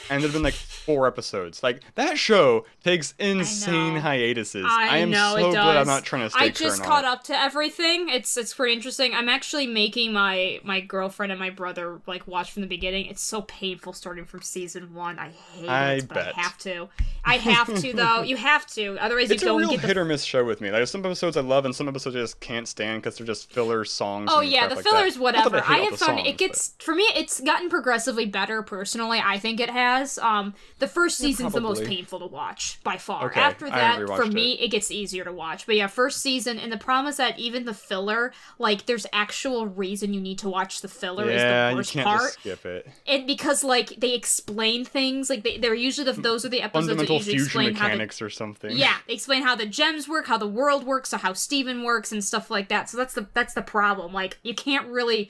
And there's been like 4 episodes. Like, that show takes insane hiatuses. I am so glad I'm not trying to stay current on it. I just caught up to everything. It's pretty interesting. I'm actually making my girlfriend and my brother like watch from the beginning. It's so painful starting from season 1. I hate it, but I have to. I have to, though. You have to. Otherwise, you don't get the... It's a real hit or miss show with me. Like, some episodes I love and some episodes I just can't stand because they're just filler songs. Oh, yeah, the fillers, whatever. I have found it gets... For me, it's gotten progressively better, personally. I think it has. The first season's the most painful to watch, by far. Okay, after that, for me, it gets easier to watch. But yeah, first season, and the problem is that even the filler, like, there's actual reason you need to watch the filler is the worst part. Just skip it. And because, like, they explain things, like, they're usually those are the episodes that usually explain mechanics or something. Yeah, they explain how the gems work, how the world works, so how Steven works, and stuff like that. So that's the problem. Like, you can't really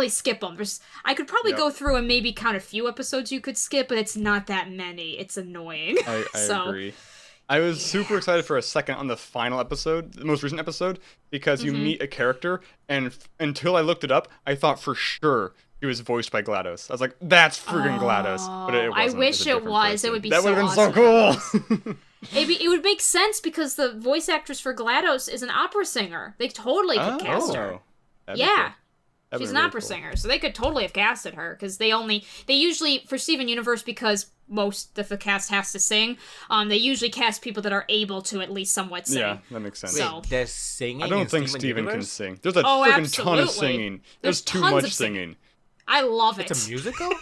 skip them. I could probably go through and maybe count a few episodes you could skip, but it's not that many. It's annoying. I agree. I was super excited for a second on the final episode, the most recent episode, because you meet a character, and until I looked it up, I thought for sure he was voiced by GLaDOS. I was like, that's friggin' GLaDOS. But it wasn't. I wish it was. Person. It would be that so awesome. That would have been so cool. It would make sense because the voice actress for GLaDOS is an opera singer. They totally could cast her. Yeah. She's an opera singer, so they could totally have casted her, because they usually, for Steven Universe, because most of the cast has to sing, they usually cast people that are able to at least somewhat sing. Yeah, that makes sense. So, there's singing. I don't think Steven can sing. There's a friggin' ton of singing. There's too much singing. I love it. It's a musical?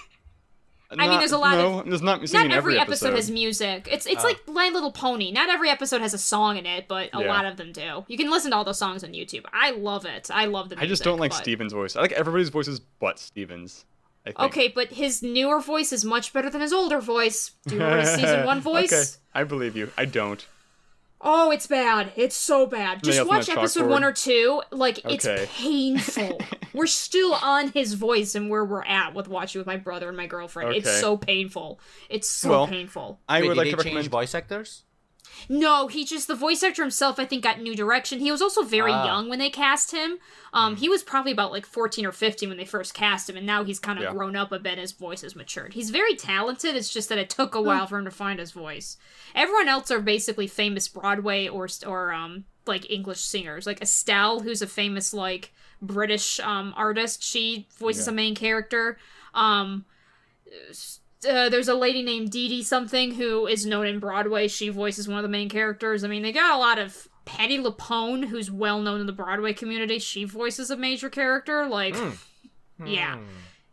I mean, there's a lot of... there's not singing not every episode has music. It's like My Little Pony. Not every episode has a song in it, but a lot of them do. You can listen to all those songs on YouTube. I love it. I love the music. I just don't like Steven's voice. I like everybody's voices but Steven's, I think. Okay, but his newer voice is much better than his older voice. Do you remember his season 1 voice? Okay, I believe you. I don't. Oh, it's bad. It's so bad. Just watch episode 1 or 2. Like, it's painful. We're still on his voice and where we're at with watching with my brother and my girlfriend. Okay. It's so painful. It's so painful. I would like to recommend change voice actors? No, the voice actor himself, I think, got new direction. He was also very young when they cast him. He was probably about, like, 14 or 15 when they first cast him, and now he's kind of grown up a bit, his voice has matured. He's very talented, it's just that it took a while for him to find his voice. Everyone else are basically famous Broadway or like, English singers. Like, Estelle, who's a famous, like, British artist, she voices a main character. There's a lady named Dee Dee something who is known in Broadway. She voices one of the main characters. I mean, they got a lot of... Patti LuPone, who's well known in the Broadway community, she voices a major character. Like, yeah.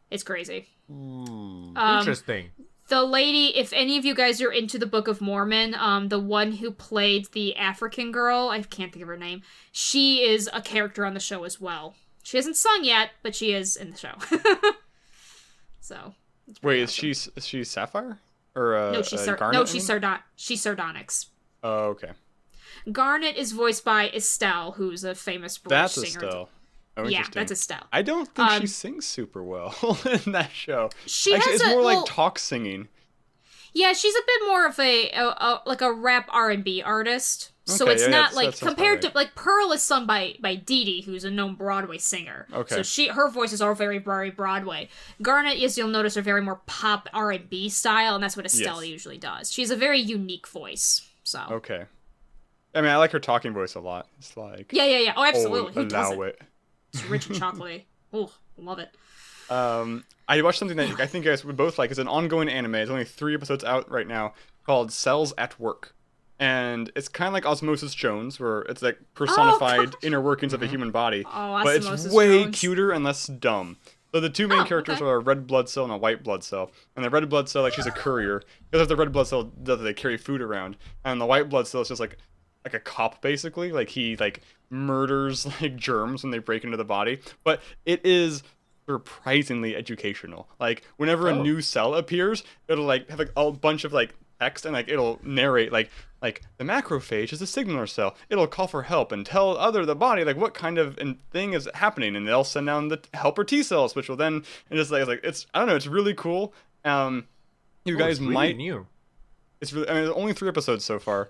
It's crazy. Interesting. The lady, if any of you guys are into the Book of Mormon, the one who played the African girl, I can't think of her name, she is a character on the show as well. She hasn't sung yet, but she is in the show. So... Wait, awesome. Is she Sapphire? Or no, she's Garnet? No, she's Sardonyx. Oh, okay. Garnet is voiced by Estelle, who's a famous British singer. That's Estelle. Oh, yeah, that's Estelle. I don't think she sings super well in that show. It's more like talk singing. Yeah, she's a bit more of a rap R&B artist. So it's not like compared to like Pearl is sung by Dee Dee, who's a known Broadway singer. Okay. So her voices are very, very Broadway. Garnet, as you'll notice, are very more pop R&B style, and that's what Estelle usually does. She has a very unique voice. So okay. I mean, I like her talking voice a lot. It's like yeah. Oh, absolutely. Who doesn't? It. It's rich and chocolatey. Oh, love it. I watched something that I think you guys would both like. It's an ongoing anime. It's only 3 episodes out right now, called Cells at Work. And it's kind of like Osmosis Jones, where it's like personified inner workings of a human body. Oh, but it's way cuter and less dumb. So the 2 main characters are a red blood cell and a white blood cell. And the red blood cell, like, she's a courier. Because the red blood cell does they carry food around. And the white blood cell is just like a cop, basically. Like, he like murders like germs when they break into the body. But it is surprisingly educational. Like, whenever a new cell appears, it'll like have like a bunch of like text, and like it'll narrate like the macrophage is a signaler cell. It'll call for help and tell the body like what kind of thing is happening, and they'll send down the helper T cells, which will then and it's I don't know, it's really cool. You guys really might new. It's really, I mean, there's only 3 episodes so far.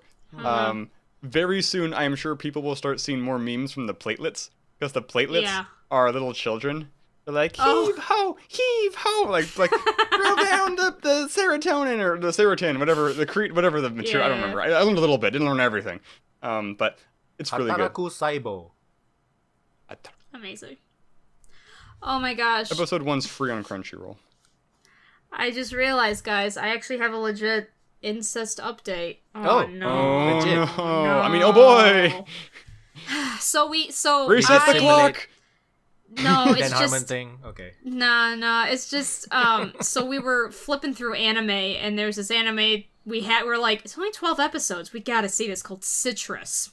Very soon, I am sure people will start seeing more memes from the platelets, because the platelets are little children. They're like, heave ho, like throw down the serotonin or the serotin, whatever the material. I don't remember. I learned a little bit, didn't learn everything. But it's really good. Saibo. Amazing. Oh my gosh. Episode 1's free on Crunchyroll. I just realized, guys, I actually have a legit incest update. No. Legit. No. I mean, oh boy. So reset the clock. No, it's just Harmon thing. Okay. No, it's just so we were flipping through anime, and there's this anime we're like, it's only 12 episodes. We gotta see this, called Citrus.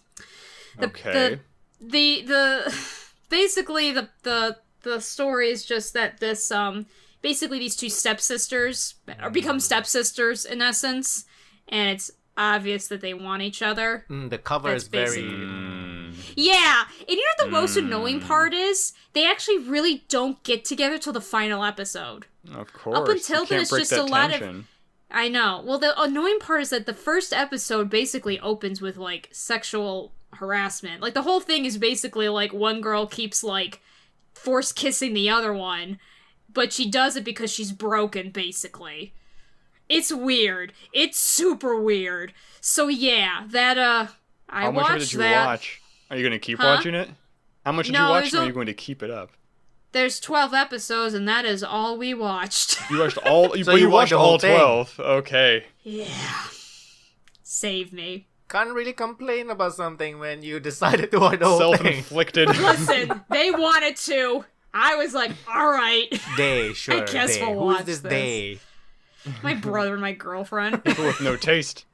Okay. Basically the story is just that this basically these 2 stepsisters become stepsisters in essence, and it's obvious that they want each other. The cover is very... Yeah, and you know the most annoying part is, they actually really don't get together till the final episode. Of course. Up until then, it's just a lot of... I know. Well, the annoying part is that the first episode basically opens with, like, sexual harassment. Like, the whole thing is basically, like, one girl keeps, like, force kissing the other one, but she does it because she's broken, basically. It's weird. It's super weird. So yeah, that I watched that. How much of it did you watch? Are you going to keep watching it? How much did you watch, and are you going to keep it up? There's 12 episodes, and that is all we watched. You watched all... So you watched all 12. Thing. Okay. Yeah. Save me. Can't really complain about something when you decided to watch the whole thing. Self-inflicted. Listen, they wanted to. I was like, alright. Sure. I guess we'll watch this. Day? My brother and my girlfriend. People with no taste.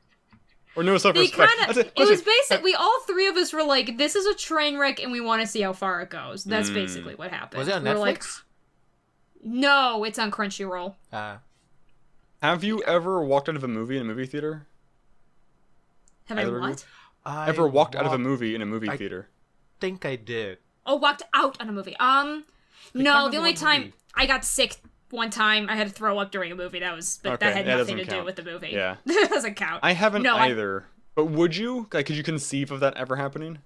Or no self-respect. It was basically, all 3 of us were like, this is a train wreck and we want to see how far it goes. That's basically what happened. Was it on Netflix? Like, no, it's on Crunchyroll. Have you ever walked out of a movie in a movie theater? Have I what? Ever walked out of a movie in a movie theater? I think I did. Oh, walked out on a movie. No, the only time I got sick one time, I had to throw up during a movie. That had nothing to do with the movie. Yeah. That doesn't count. I haven't either. But would you? Like, could you conceive of that ever happening?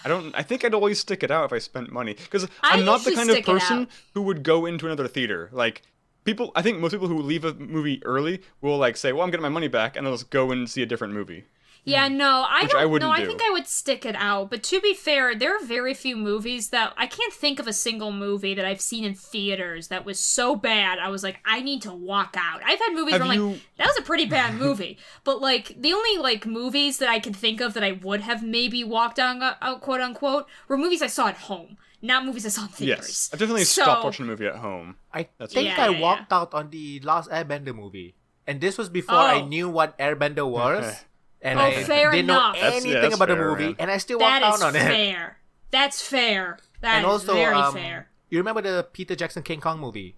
I think I'd always stick it out if I spent money. Because I'm not the kind of person who would go into another theater. Like, I think most people who leave a movie early will, like, say, well, I'm getting my money back, and they'll just go and see a different movie. Yeah, no, I wouldn't do. I think I would stick it out. But to be fair, there are very few movies that... I can't think of a single movie that I've seen in theaters that was so bad, I was like, I need to walk out. I've had movies where I'm like, that was a pretty bad movie. But, like, the only, like, movies that I can think of that I would have maybe walked out, quote-unquote, were movies I saw at home. Not movies I saw in theaters. Yes, I've definitely stopped watching a movie at home. I think I walked out on the last Airbender movie. And this was before I knew what Airbender was. And I didn't know anything about the movie, man. And I still walked out on it. That's fair. That is very fair. You remember the Peter Jackson King Kong movie?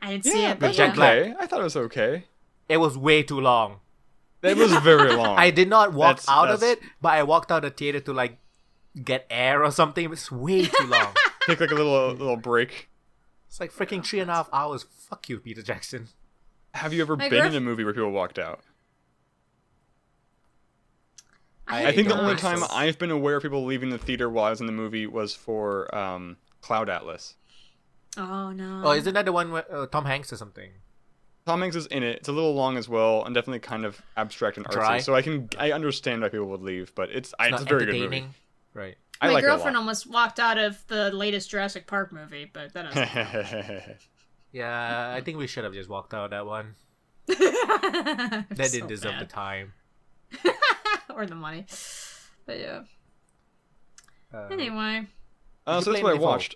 I didn't see it. But Jack Black. I thought it was okay. It was way too long. It was very long. I did not walk out of it, but I walked out of the theater to, like, get air or something. It was way too long. Take, like, a little break. It's like freaking 3.5 hours. Fuck you, Peter Jackson. Have you ever been in a movie where people walked out? I think the only time I've been aware of people leaving the theater while I was in the movie was for Cloud Atlas. Oh, no. Oh, isn't that the one where Tom Hanks or something? Tom Hanks is in it. It's a little long as well, and definitely kind of abstract and artsy. Dry. So I understand why people would leave, but it's a very good movie. Right. My girlfriend almost walked out of the latest Jurassic Park movie, but that doesn't Yeah, I think we should have just walked out of that one. That didn't deserve the time. Or the money. But yeah. Anyway. So that's what I watched.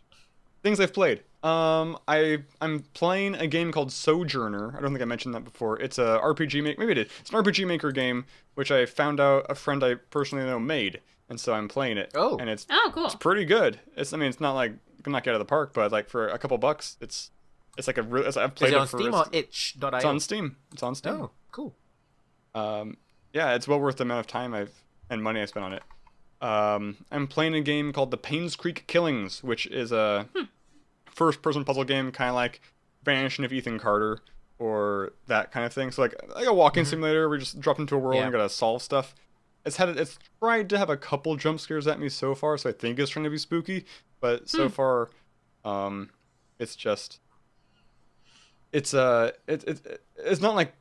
Things I've played. I'm playing a game called Sojourner. I don't think I mentioned that before. It's a RPG maker. Maybe I did. It's an RPG maker game, which I found out a friend I personally know made, and so I'm playing it. Oh. And it's cool. It's pretty good. It's not like you can knock it out of the park, but like for a couple bucks, it's like a real. I've played Is it it on for. Steam or itch.io? It's on Steam. It's on Steam. Oh, cool. Yeah, it's well worth the amount of time and money I spent on it. I'm playing a game called The Paynes Creek Killings, which is a first-person puzzle game, kind of like Vanishing of Ethan Carter or that kind of thing. So like a walking simulator where you just drop into a world and gotta solve stuff. It's tried to have a couple jump scares at me so far, so I think it's trying to be spooky. But so far, it's just it's not like.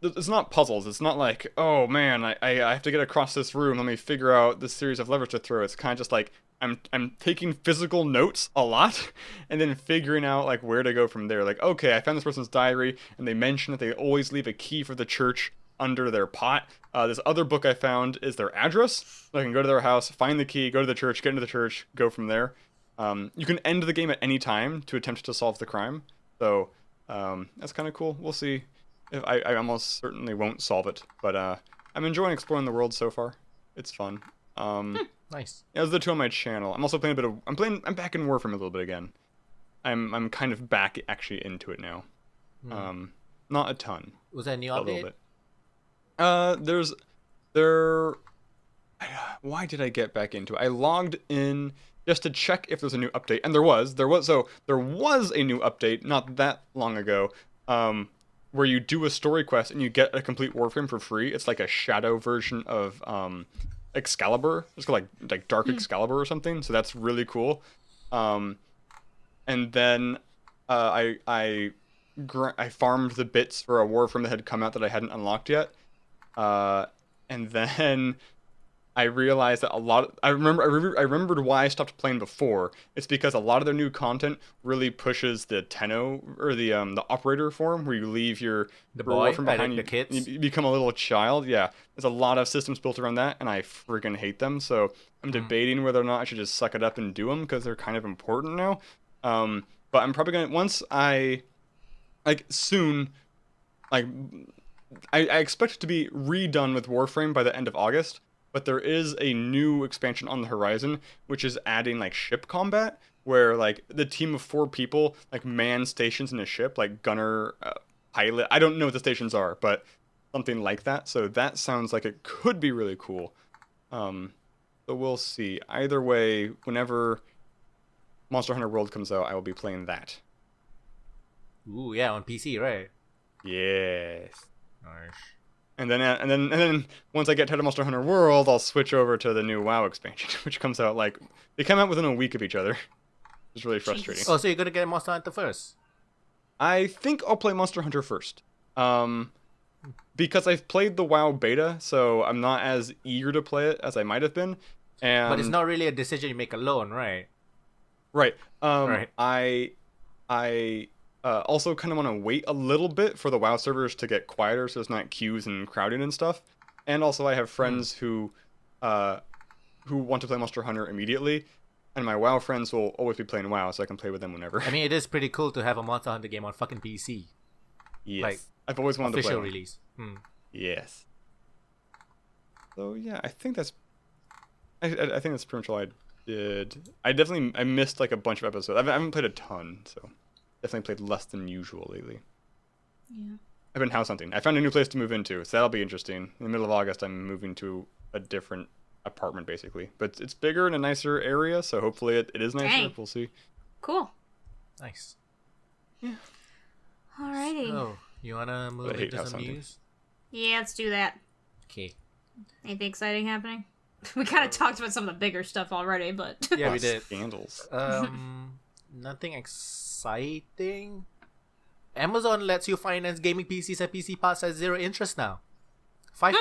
It's not puzzles. It's not like, oh man, I have to get across this room. Let me figure out this series of levers to throw. It's kind of just like I'm taking physical notes a lot, and then figuring out like where to go from there. Like, okay, I found this person's diary, and they mention that they always leave a key for the church under their pot. This other book I found is their address. So I can go to their house, find the key, go to the church, get into the church, go from there. You can end the game at any time to attempt to solve the crime. So that's kind of cool. We'll see. I almost certainly won't solve it, but I'm enjoying exploring the world so far. It's fun. Nice. Yeah, those are the two on my channel. I'm also playing a bit of. I'm back in Warframe a little bit again. I'm kind of back actually into it now. Not a ton. Was that a new update? A little bit. Why did I get back into it? I logged in just to check if there's a new update, and there was a new update not that long ago. Where you do a story quest and you get a complete Warframe for free. It's like a shadow version of Excalibur. It's called like Dark Excalibur or something. So that's really cool. And then I farmed the bits for a Warframe that had come out that I hadn't unlocked yet. And then I realized that I remembered why I stopped playing before. It's because a lot of their new content really pushes the Tenno or the operator form where you leave the boy from behind the kids. You become a little child. Yeah, there's a lot of systems built around that, and I freaking hate them. So I'm debating whether or not I should just suck it up and do them because they're kind of important now. But I'm probably gonna once I soon I expect it to be redone with Warframe by the end of August. But there is a new expansion on the horizon, which is adding like ship combat, where like the team of 4 people like man stations in a ship, like gunner, pilot. I don't know what the stations are, but something like that. So that sounds like it could be really cool. But we'll see. Either way, whenever Monster Hunter World comes out, I will be playing that. Ooh, yeah, on PC, right? Yes. Nice. And then once I get to Monster Hunter World, I'll switch over to the new WoW expansion, which comes out they come out within a week of each other. It's really frustrating. Oh, so you're gonna get Monster Hunter first? I think I'll play Monster Hunter first. Because I've played the WoW beta, so I'm not as eager to play it as I might have been. But it's not really a decision you make alone, right? Right. Right. I also kind of want to wait a little bit for the WoW servers to get quieter so there's not queues and crowding and stuff. And also I have friends who want to play Monster Hunter immediately, and my WoW friends will always be playing WoW, so I can play with them whenever. I mean, it is pretty cool to have a Monster Hunter game on fucking PC. Yes. Like, I've always wanted to play official release. Yes. So yeah, I think that's pretty much all I did. I missed like a bunch of episodes. I haven't played a ton, so definitely played less than usual lately. Yeah. I've been house hunting. I found a new place to move into, so that'll be interesting. In the middle of August, I'm moving to a different apartment, basically. But it's bigger and a nicer area, so hopefully it is nicer. Dang. We'll see. Cool. Nice. Yeah. Alrighty. So, you wanna move into some news? Yeah, let's do that. Okay. Anything exciting happening? We kind of talked about some of the bigger stuff already, but... Yeah, we did. Scandals. Nothing exciting. Amazon lets you finance gaming PCs and PC parts at 0 interest now. 5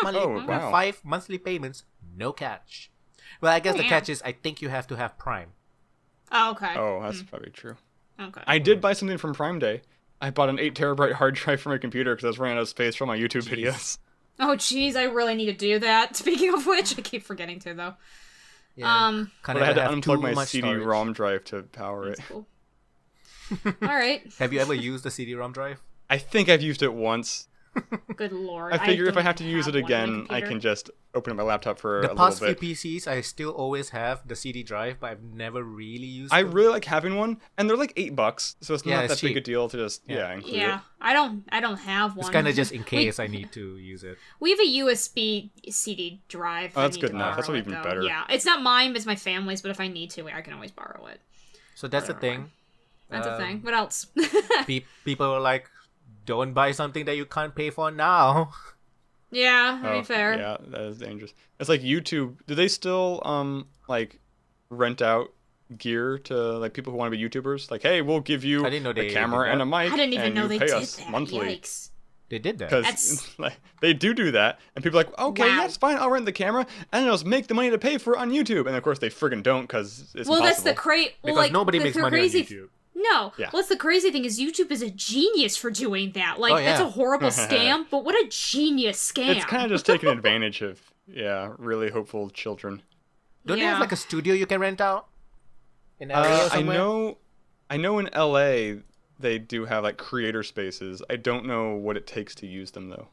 monthly payments, no catch. Well, I guess the catch is I think you have to have Prime. Oh, okay. Oh, that's probably true. Okay. I did buy something from Prime Day. I bought an 8TB hard drive for my computer because I was running out of space for my YouTube videos. Oh, jeez, I really need to do that. Speaking of which, I keep forgetting to, though. Yeah, but I had to unplug my CD-ROM drive to power it. Cool. All right. Have you ever used the CD-ROM drive? I think I've used it once. Good lord. I figure if I have to use it again, I can just open up my laptop for a little bit. The past few PCs, I still always have the CD drive, but I've never really used it. I really like having one, and they're like $8, so it's not that big a deal to just include it. I don't have one. It's kind of just in case I need to use it. We have a USB CD drive. Oh, that's good enough. That's even better. Yeah, it's not mine, it's my family's, but if I need to, I can always borrow it. So that's a thing. That's a thing. What else? People are like, don't buy something that you can't pay for now. Yeah, to be fair. Yeah, that is dangerous. It's like YouTube. Do they still like rent out gear to like people who want to be YouTubers? Like, hey, we'll give you a camera and a mic. I didn't even know they pay did us that. monthly. Yikes. They did that. Because like, they do that, and people are like, okay, that's fine. I'll rent the camera, and I'll just make the money to pay for it on YouTube. And of course, they friggin' don't because it's impossible. That's the because nobody makes money on YouTube. No. Yeah. What's the crazy thing is YouTube is a genius for doing that. Like, that's a horrible scam, but what a genius scam. It's kind of just taking advantage of, really hopeful children. Don't they have like a studio you can rent out? In LA or somewhere? I know in LA they do have like creator spaces. I don't know what it takes to use them though.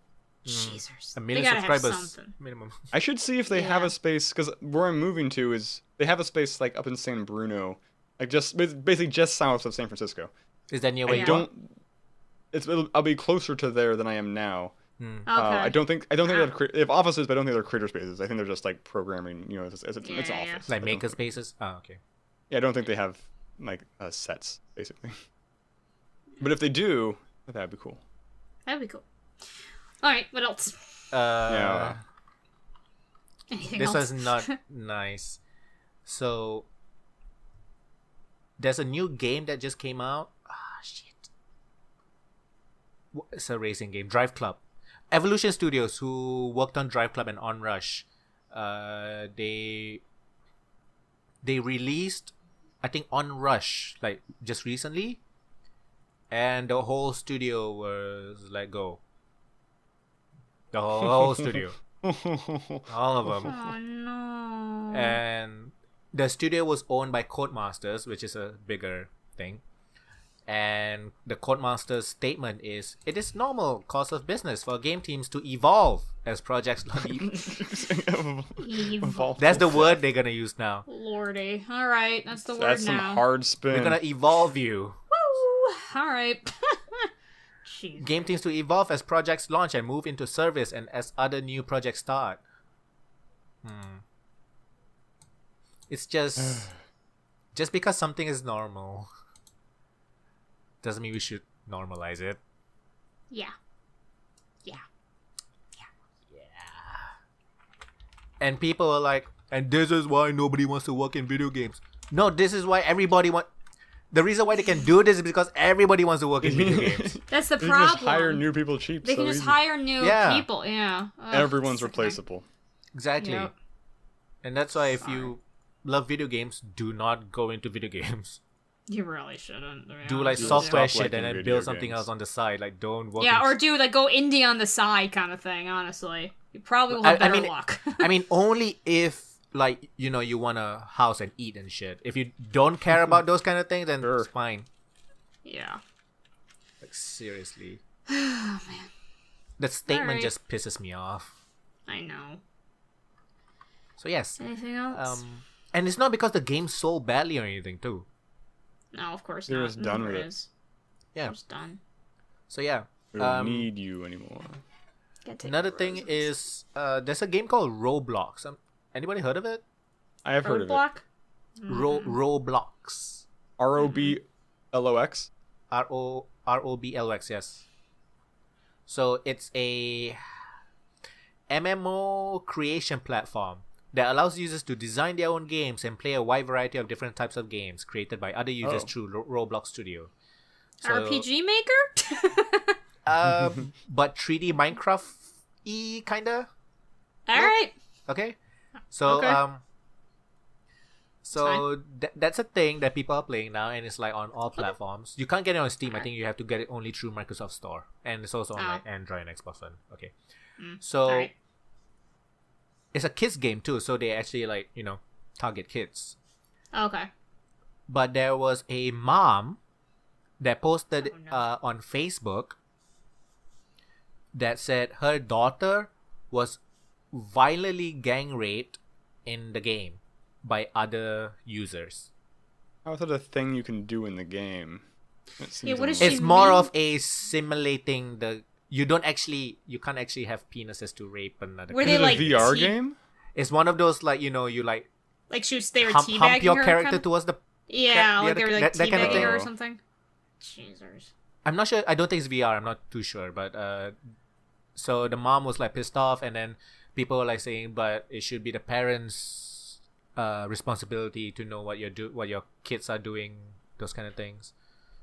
Jesus. 1 million subscribers minimum. I should see if they have a space, because where I'm moving to is, they have a space like up in San Bruno. Like basically just south of San Francisco. Is that near where you are? I'll be closer to there than I am now. Okay. I don't think they have offices, but I don't think they're creator spaces. I think they're just like programming. It's an office. Like maker spaces. Oh, okay. Yeah, I don't think they have like sets basically. But if they do, that'd be cool. That'd be cool. All right, what else? Anything this else? was not nice. So. There's a new game that just came out. Shit. It's a racing game. Drive Club. Evolution Studios, who worked on Drive Club and Onrush, they released, I think, Onrush like just recently, and the whole studio was let go. The whole studio, all of them. Oh no! And the studio was owned by Codemasters, which is a bigger thing. And the Codemasters' statement is, it is normal course of business for game teams to evolve as projects evolve. That's the word they're gonna use now. Lordy. Alright, that's the word now. That's some hard spin. We're gonna evolve you. Woo! Alright. Game teams to evolve as projects launch and move into service and as other new projects start. It's just because something is normal doesn't mean we should normalize it. Yeah. And people are like, and this is why nobody wants to work in video games. No, this is why everybody wants. The reason why they can do this is because everybody wants to work in video games. That's the problem. problem. They can just hire new people cheap. They can just hire new people. Yeah. Everyone's replaceable. Exactly. Yep. And that's why if you love video games, do not go into video games. You really shouldn't. Do like software shit and then build something else on the side. Like don't work. Yeah, or do like go indie on the side kind of thing. Honestly, you probably will have better luck. I mean, only if like you want a house and eat and shit. If you don't care about those kind of things, then it's fine. Yeah. Like seriously. Oh man. That statement just pisses me off. I know. So yes. Anything else? And it's not because the game sold badly or anything too. No, of course They're not. just done with it. Yeah. They're just done. So yeah. We don't need you anymore. Another thing is there's a game called Roblox. Anybody heard of it? I have heard of it. Roblox. ROBLOX? ROBLOX, yes. So it's a MMO creation platform that allows users to design their own games and play a wide variety of different types of games created by other users through Roblox Studio. So, RPG Maker? But 3D Minecraft-y kinda. Alright. Okay. So that's a thing that people are playing now, and it's like on all platforms. You can't get it on Steam. I think you have to get it only through Microsoft Store, and it's also on like Android and Xbox One. Okay. So it's a kids game too, so they actually like target kids. Okay. But there was a mom that posted on Facebook that said her daughter was violently gang raped in the game by other users. How is that a thing you can do in the game? What does it's more of a simulating the. You can't actually have penises to rape another. Were they like a VR game? It's one of those like you like they were teabagging hump your her, character kind of? towards the like they were like teabagging kind of her or something. Jesus. I'm not sure. I don't think it's VR. I'm not too sure, but so the mom was like pissed off, and then people were like saying, but it should be the parents' responsibility to know what your kids are doing, those kind of things.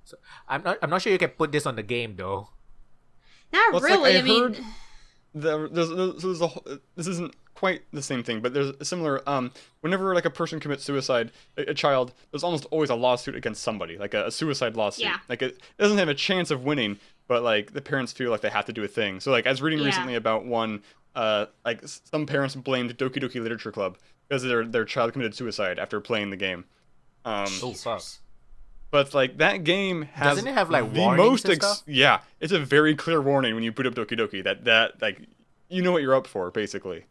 So I'm not sure you can put this on the game though. Not really. Like, I mean, this isn't quite the same thing, but there's a similar. Whenever like a person commits suicide, a child, there's almost always a lawsuit against somebody, like a suicide lawsuit. Yeah. Like it doesn't have a chance of winning, but like the parents feel like they have to do a thing. So like I was reading recently about one. Like some parents blamed Doki Doki Literature Club because their child committed suicide after playing the game. Fuck. But like that game has doesn't it have like the warnings most and stuff? Yeah, it's a very clear warning when you boot up Doki Doki that like you know what you're up for basically.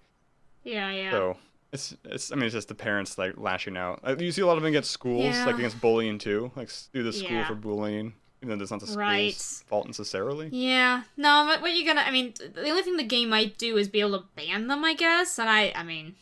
Yeah. So it's just the parents like lashing out. You see a lot of them against schools, like against bullying too, like sue the school for bullying, even though that's not the school's fault necessarily. Yeah, no, but what you gonna? I mean, the only thing the game might do is be able to ban them, I guess. And I mean.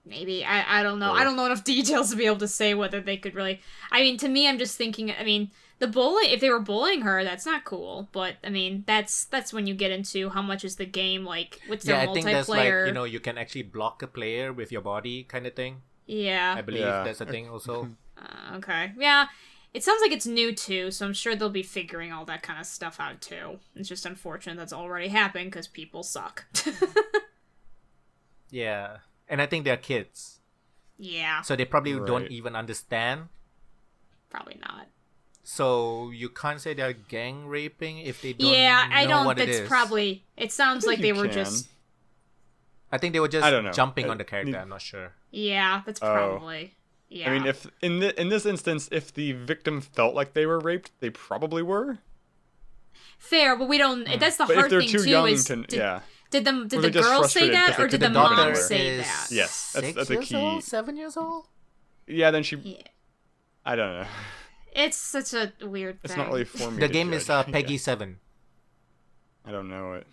Maybe. I don't know. I don't know enough details to be able to say whether they could really... I mean, to me, I'm just thinking... I mean, if they were bullying her, that's not cool. But, I mean, that's when you get into how much is the game, like, what's their multiplayer... Yeah, I think that's like, you can actually block a player with your body kind of thing. Yeah. I believe that's a thing also. Okay. Yeah. It sounds like it's new, too, so I'm sure they'll be figuring all that kind of stuff out, too. It's just unfortunate that's already happened, because people suck. Yeah. And I think they're kids. Yeah. So they probably don't even understand. Probably not. So you can't say they're gang raping if they don't I know don't. what That's it is. probably... It sounds like they were just... I think they were just jumping on the character. I'm not sure. Yeah, that's probably... Yeah. I mean, if in this instance, if the victim felt like they were raped, they probably were. Fair, but we don't... That's the hard thing, too, young is... Did the girl say that, or did the mom say that? Yes, that's a key. 7 years old? Yeah, then she... Yeah. I don't know. It's such a weird thing. It's not really for me The game is Peggy 7. I don't know it.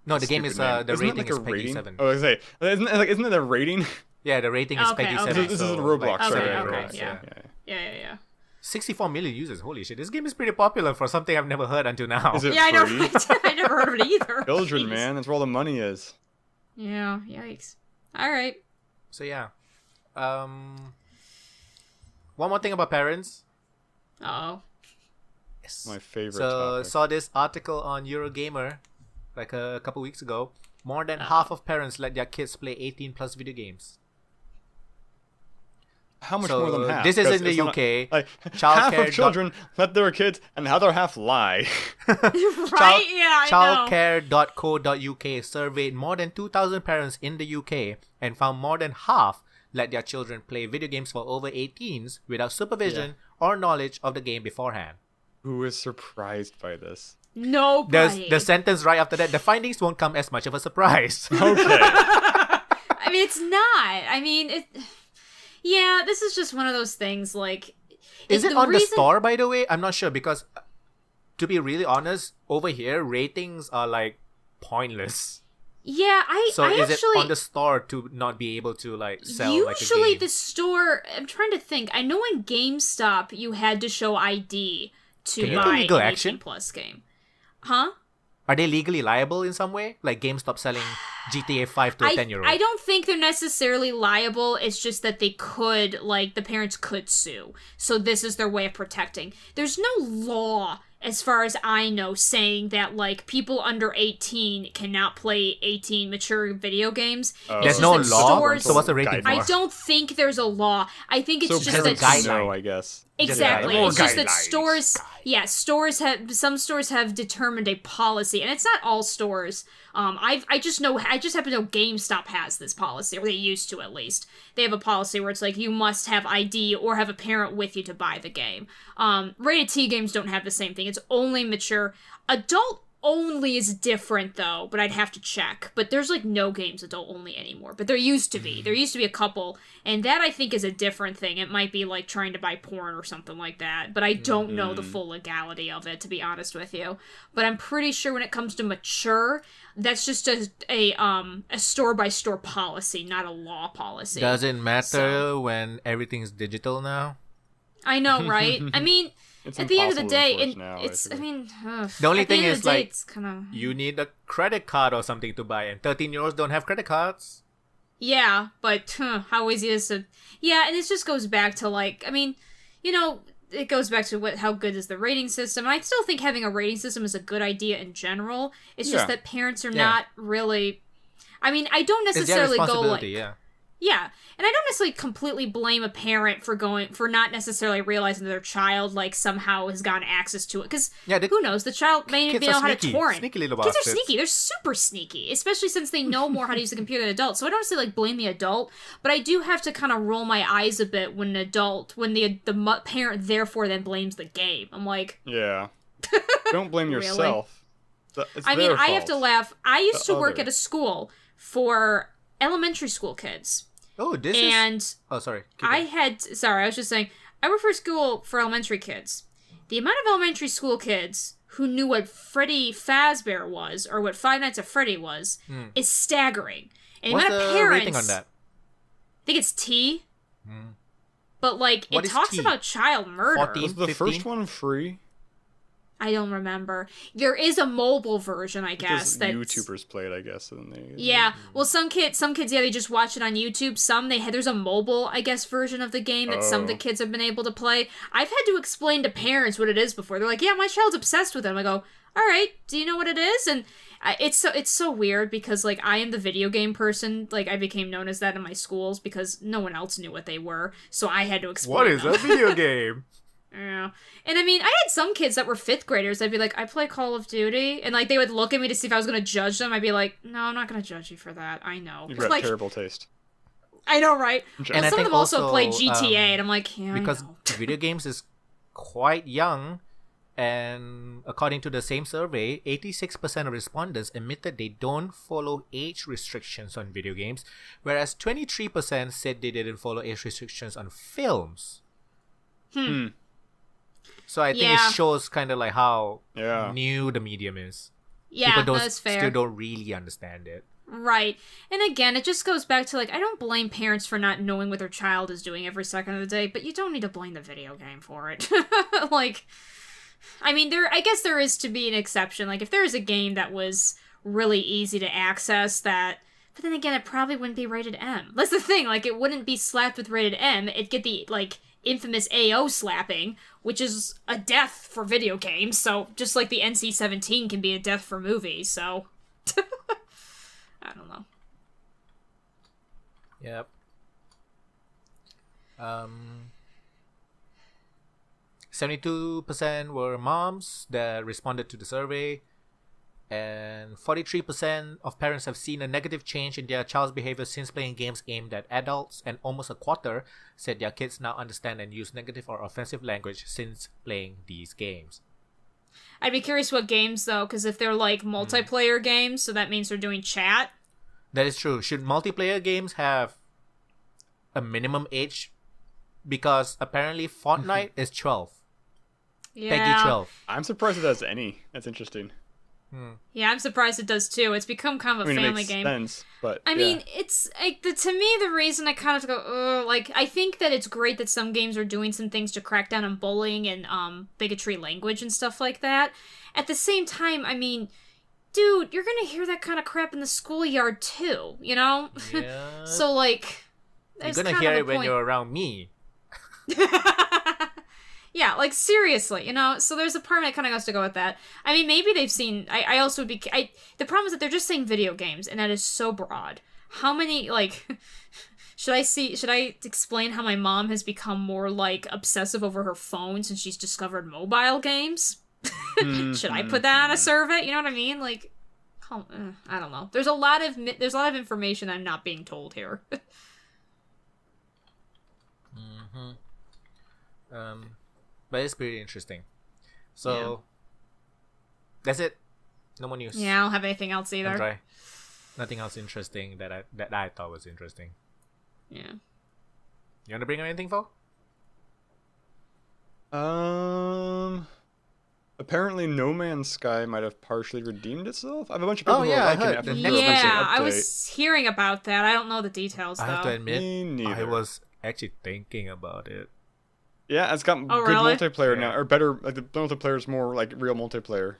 No, the game is... the rating is Peggy 7. Oh, I was going to say, isn't it a rating? Yeah, the rating is Peggy 7. This is Roblox. Okay, yeah. 64 million users. Holy shit. This game is pretty popular for something I've never heard until now. Is it free? I know, right? I never heard of it either. Children, man. That's where all the money is. Yeah, yikes. All right. So, yeah. One more thing about parents. Uh-oh. Yes. My favorite topic. Saw this article on Eurogamer like a couple weeks ago. More than half of parents let their kids play 18 plus video games. How much more than half? This is in the UK. Half of children let their kids, and the other half lie. Right? Yeah, I know. Childcare.co.uk surveyed more than 2,000 parents in the UK and found more than half let their children play video games for over 18s without supervision or knowledge of the game beforehand. Who is surprised by this? Nobody. There's the sentence right after that. The findings won't come as much of a surprise. Okay. I mean, it's not. I mean, it... Yeah, this is just one of those things, like... Is it on the store, by the way? I'm not sure, because, to be really honest, over here, ratings are, like, pointless. Yeah, So is it on the store to not be able to, like, sell, like, a game? Usually the store... I'm trying to think. I know in GameStop, you had to show ID to buy an 18 plus game. Huh? Are they legally liable in some way? Like GameStop selling GTA 5 to a 10-year-old? I don't think they're necessarily liable. It's just that they could, like, the parents could sue. So this is their way of protecting. There's no law, as far as I know, saying that, like, people under 18 cannot play 18 mature video games. There's no law? So what's the rating for? I don't think there's a law. I think it's just that guideline, I guess. Exactly. It's just that stores have, some stores have determined a policy, and it's not all stores. I just happen to know GameStop has this policy, or they used to at least. They have a policy where it's like you must have ID or have a parent with you to buy the game. Rated T games don't have the same thing. It's only mature. Adult only is different, though, but I'd have to check. But there's, like, no games adult only anymore. But there used to be. There used to be a couple, and that, I think, is a different thing. It might be, like, trying to buy porn or something like that. But I don't know the full legality of it, to be honest with you. But I'm pretty sure when it comes to mature, that's just a store-by-store policy, not a law policy. Does it matter when everything's digital now? I know, right? I mean... At the end of the day, the only thing is, like, you need a credit card or something to buy, and 13-year-olds don't have credit cards. Yeah, but how easy it is to... Yeah, and it just goes back to, like, I mean, you know, it goes back to how good is the rating system. And I still think having a rating system is a good idea in general. It's just that parents are not really... I mean, I don't necessarily go, like... Yeah, and I don't necessarily completely blame a parent for not necessarily realizing that their child, like, somehow has gotten access to it. Because who knows, the child may know how to torrent. Sneaky little kids are sneaky. They're super sneaky, especially since they know more how to use the computer than adults. So I don't say, like, blame the adult, but I do have to kind of roll my eyes a bit when the parent therefore then blames the game. I'm like... Yeah. Don't blame yourself. I mean, I have to laugh. I used to work at a school for elementary school kids. Oh, sorry. I was just saying, I work for a school for elementary kids. The amount of elementary school kids who knew what Freddy Fazbear was, or what Five Nights at Freddy was, is staggering. And what's the amount of the parents... rating on that? I think it's T. But, like, it talks about child murder. 14, was the first one free? I don't remember. There is a mobile version, I guess. That YouTubers play it, I guess. Yeah. Well, some kids, they just watch it on YouTube. There's a mobile, I guess, version of the game that some of the kids have been able to play. I've had to explain to parents what it is before. They're like, yeah, my child's obsessed with it. I go, all right, do you know what it is? And it's so weird because, like, I am the video game person. Like, I became known as that in my schools because no one else knew what they were. So I had to explain What is a video game? Yeah. And I mean, I had some kids that were 5th graders. I'd be like, I play Call of Duty. And, like, they would look at me to see if I was going to judge them. I'd be like, no, I'm not going to judge you for that. I know. You've got like, terrible taste. I know, right? And some of them also play GTA, and I'm like, yeah, because I know. video games is quite young, and according to the same survey, 86% of respondents admitted they don't follow age restrictions on video games, whereas 23% said they didn't follow age restrictions on films. So I think it shows kind of like how new the medium is. Yeah, that's fair. Still don't really understand it. Right. And again, it just goes back to, like, I don't blame parents for not knowing what their child is doing every second of the day, but you don't need to blame the video game for it. Like, I mean, I guess there is to be an exception. Like, if there is a game that was really easy to access but then again, it probably wouldn't be rated M. That's the thing. Like, it wouldn't be slapped with rated M. It'd get the, like, infamous AO slapping, which is a death for video games, so just like the NC-17 can be a death for movies, so... I don't know. Yep. 72% were moms that responded to the survey, and 43% of parents have seen a negative change in their child's behavior since playing games aimed at adults, and almost a quarter said their kids now understand and use negative or offensive language since playing these games. I'd be curious what games, though, because if they're, like, multiplayer games, so that means they're doing chat. That is true. Should multiplayer games have a minimum age? Because apparently Fortnite is 12. Yeah. Peggy 12. I'm surprised it has any. That's interesting. Yeah, I'm surprised it does too. It's become kind of a family game. It makes sense, but I mean, it's like to me the reason I kind of go, like, I think that it's great that some games are doing some things to crack down on bullying and bigotry language and stuff like that. At the same time, I mean, dude, you're gonna hear that kind of crap in the schoolyard too, you know? Yeah. So like, you're gonna hear it when you're around me. Yeah, like, seriously, you know? So there's a part that kind of has to go with that. I mean, maybe they've seen... I also would be... the problem is that they're just saying video games, and that is so broad. How many, like... Should I explain how my mom has become more, like, obsessive over her phone since she's discovered mobile games? Should I put that on a survey? You know what I mean? Like, I don't know. There's a lot of information I'm not being told here. But it's pretty interesting. So, that's it No more news. Yeah, I don't have anything else either. I'm dry. Nothing else interesting that I thought was interesting. Yeah. You want to bring up anything, Fo? Apparently, No Man's Sky might have partially redeemed itself. I have a bunch of people who are liking it. I was hearing about that. I don't know the details, though. I have to admit, I was actually thinking about it. Yeah, it's got good multiplayer now, or better. Like the multiplayer is more like real multiplayer.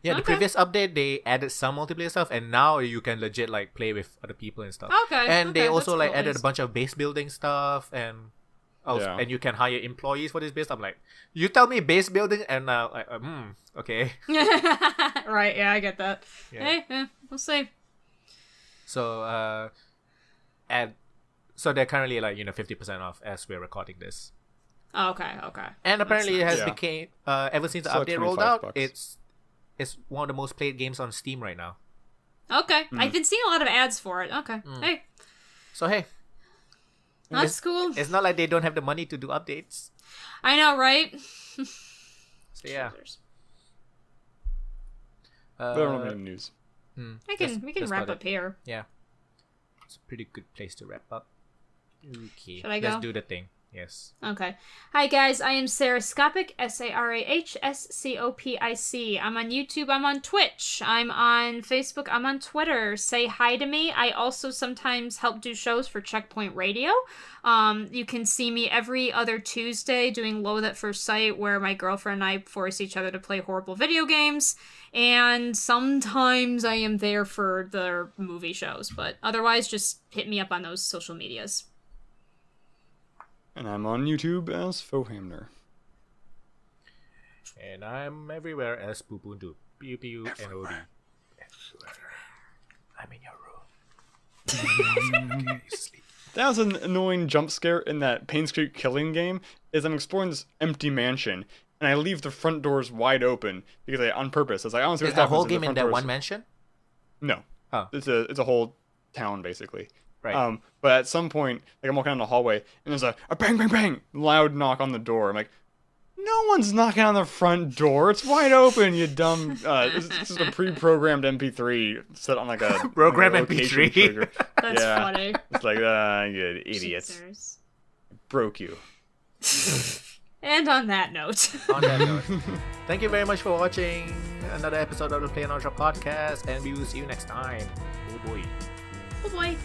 Yeah, the previous update they added some multiplayer stuff, and now you can legit like play with other people and stuff. Okay. And they also like added a bunch of base building stuff and. And you can hire employees for this base. I'm like, you tell me base building, and okay. Right, yeah, I get that. Yeah. Hey, we'll see. So, so they're currently like 50% off as we're recording this. Oh, okay. And apparently it has became ever since the update rolled out, $25. it's one of the most played games on Steam right now. Okay, I've been seeing a lot of ads for it. Okay, hey. So hey. That's cool. It's not like they don't have the money to do updates. I know, right? So yeah. I don't have any news. We can wrap up here. Yeah. It's a pretty good place to wrap up. Okay. Should I go? Let's do the thing. Yes. Okay. Hi guys, I am Sarahscopic, Sarahscopic. I'm on YouTube, I'm on Twitch, I'm on Facebook, I'm on Twitter. Say hi to me. I also sometimes help do shows for Checkpoint Radio. You can see me every other Tuesday doing Loathe at First Sight, where my girlfriend and I force each other to play horrible video games. And sometimes I am there for the movie shows, but otherwise just hit me up on those social medias. And I'm on YouTube as Foehamner. And I'm everywhere as Pupunoob. Pupunoob. I'm in your room. That was an annoying jump scare in that Payne Street Killing game. Is I'm exploring this empty mansion, and I leave the front doors wide open because on purpose. It's like I want to see what happens. Is the whole game in that one mansion? No. Oh. It's a whole town basically. Right. But at some point, like I'm walking down the hallway, and there's a bang, bang, bang, loud knock on the door. I'm like, no one's knocking on the front door. It's wide open, you dumb. This is a pre-programmed MP3 set on like a program MP3. That's funny. It's like, you idiots. Jesus. Broke you. And on that note. Thank you very much for watching another episode of the playonultra podcast, and we will see you next time. Oh boy. Oh boy.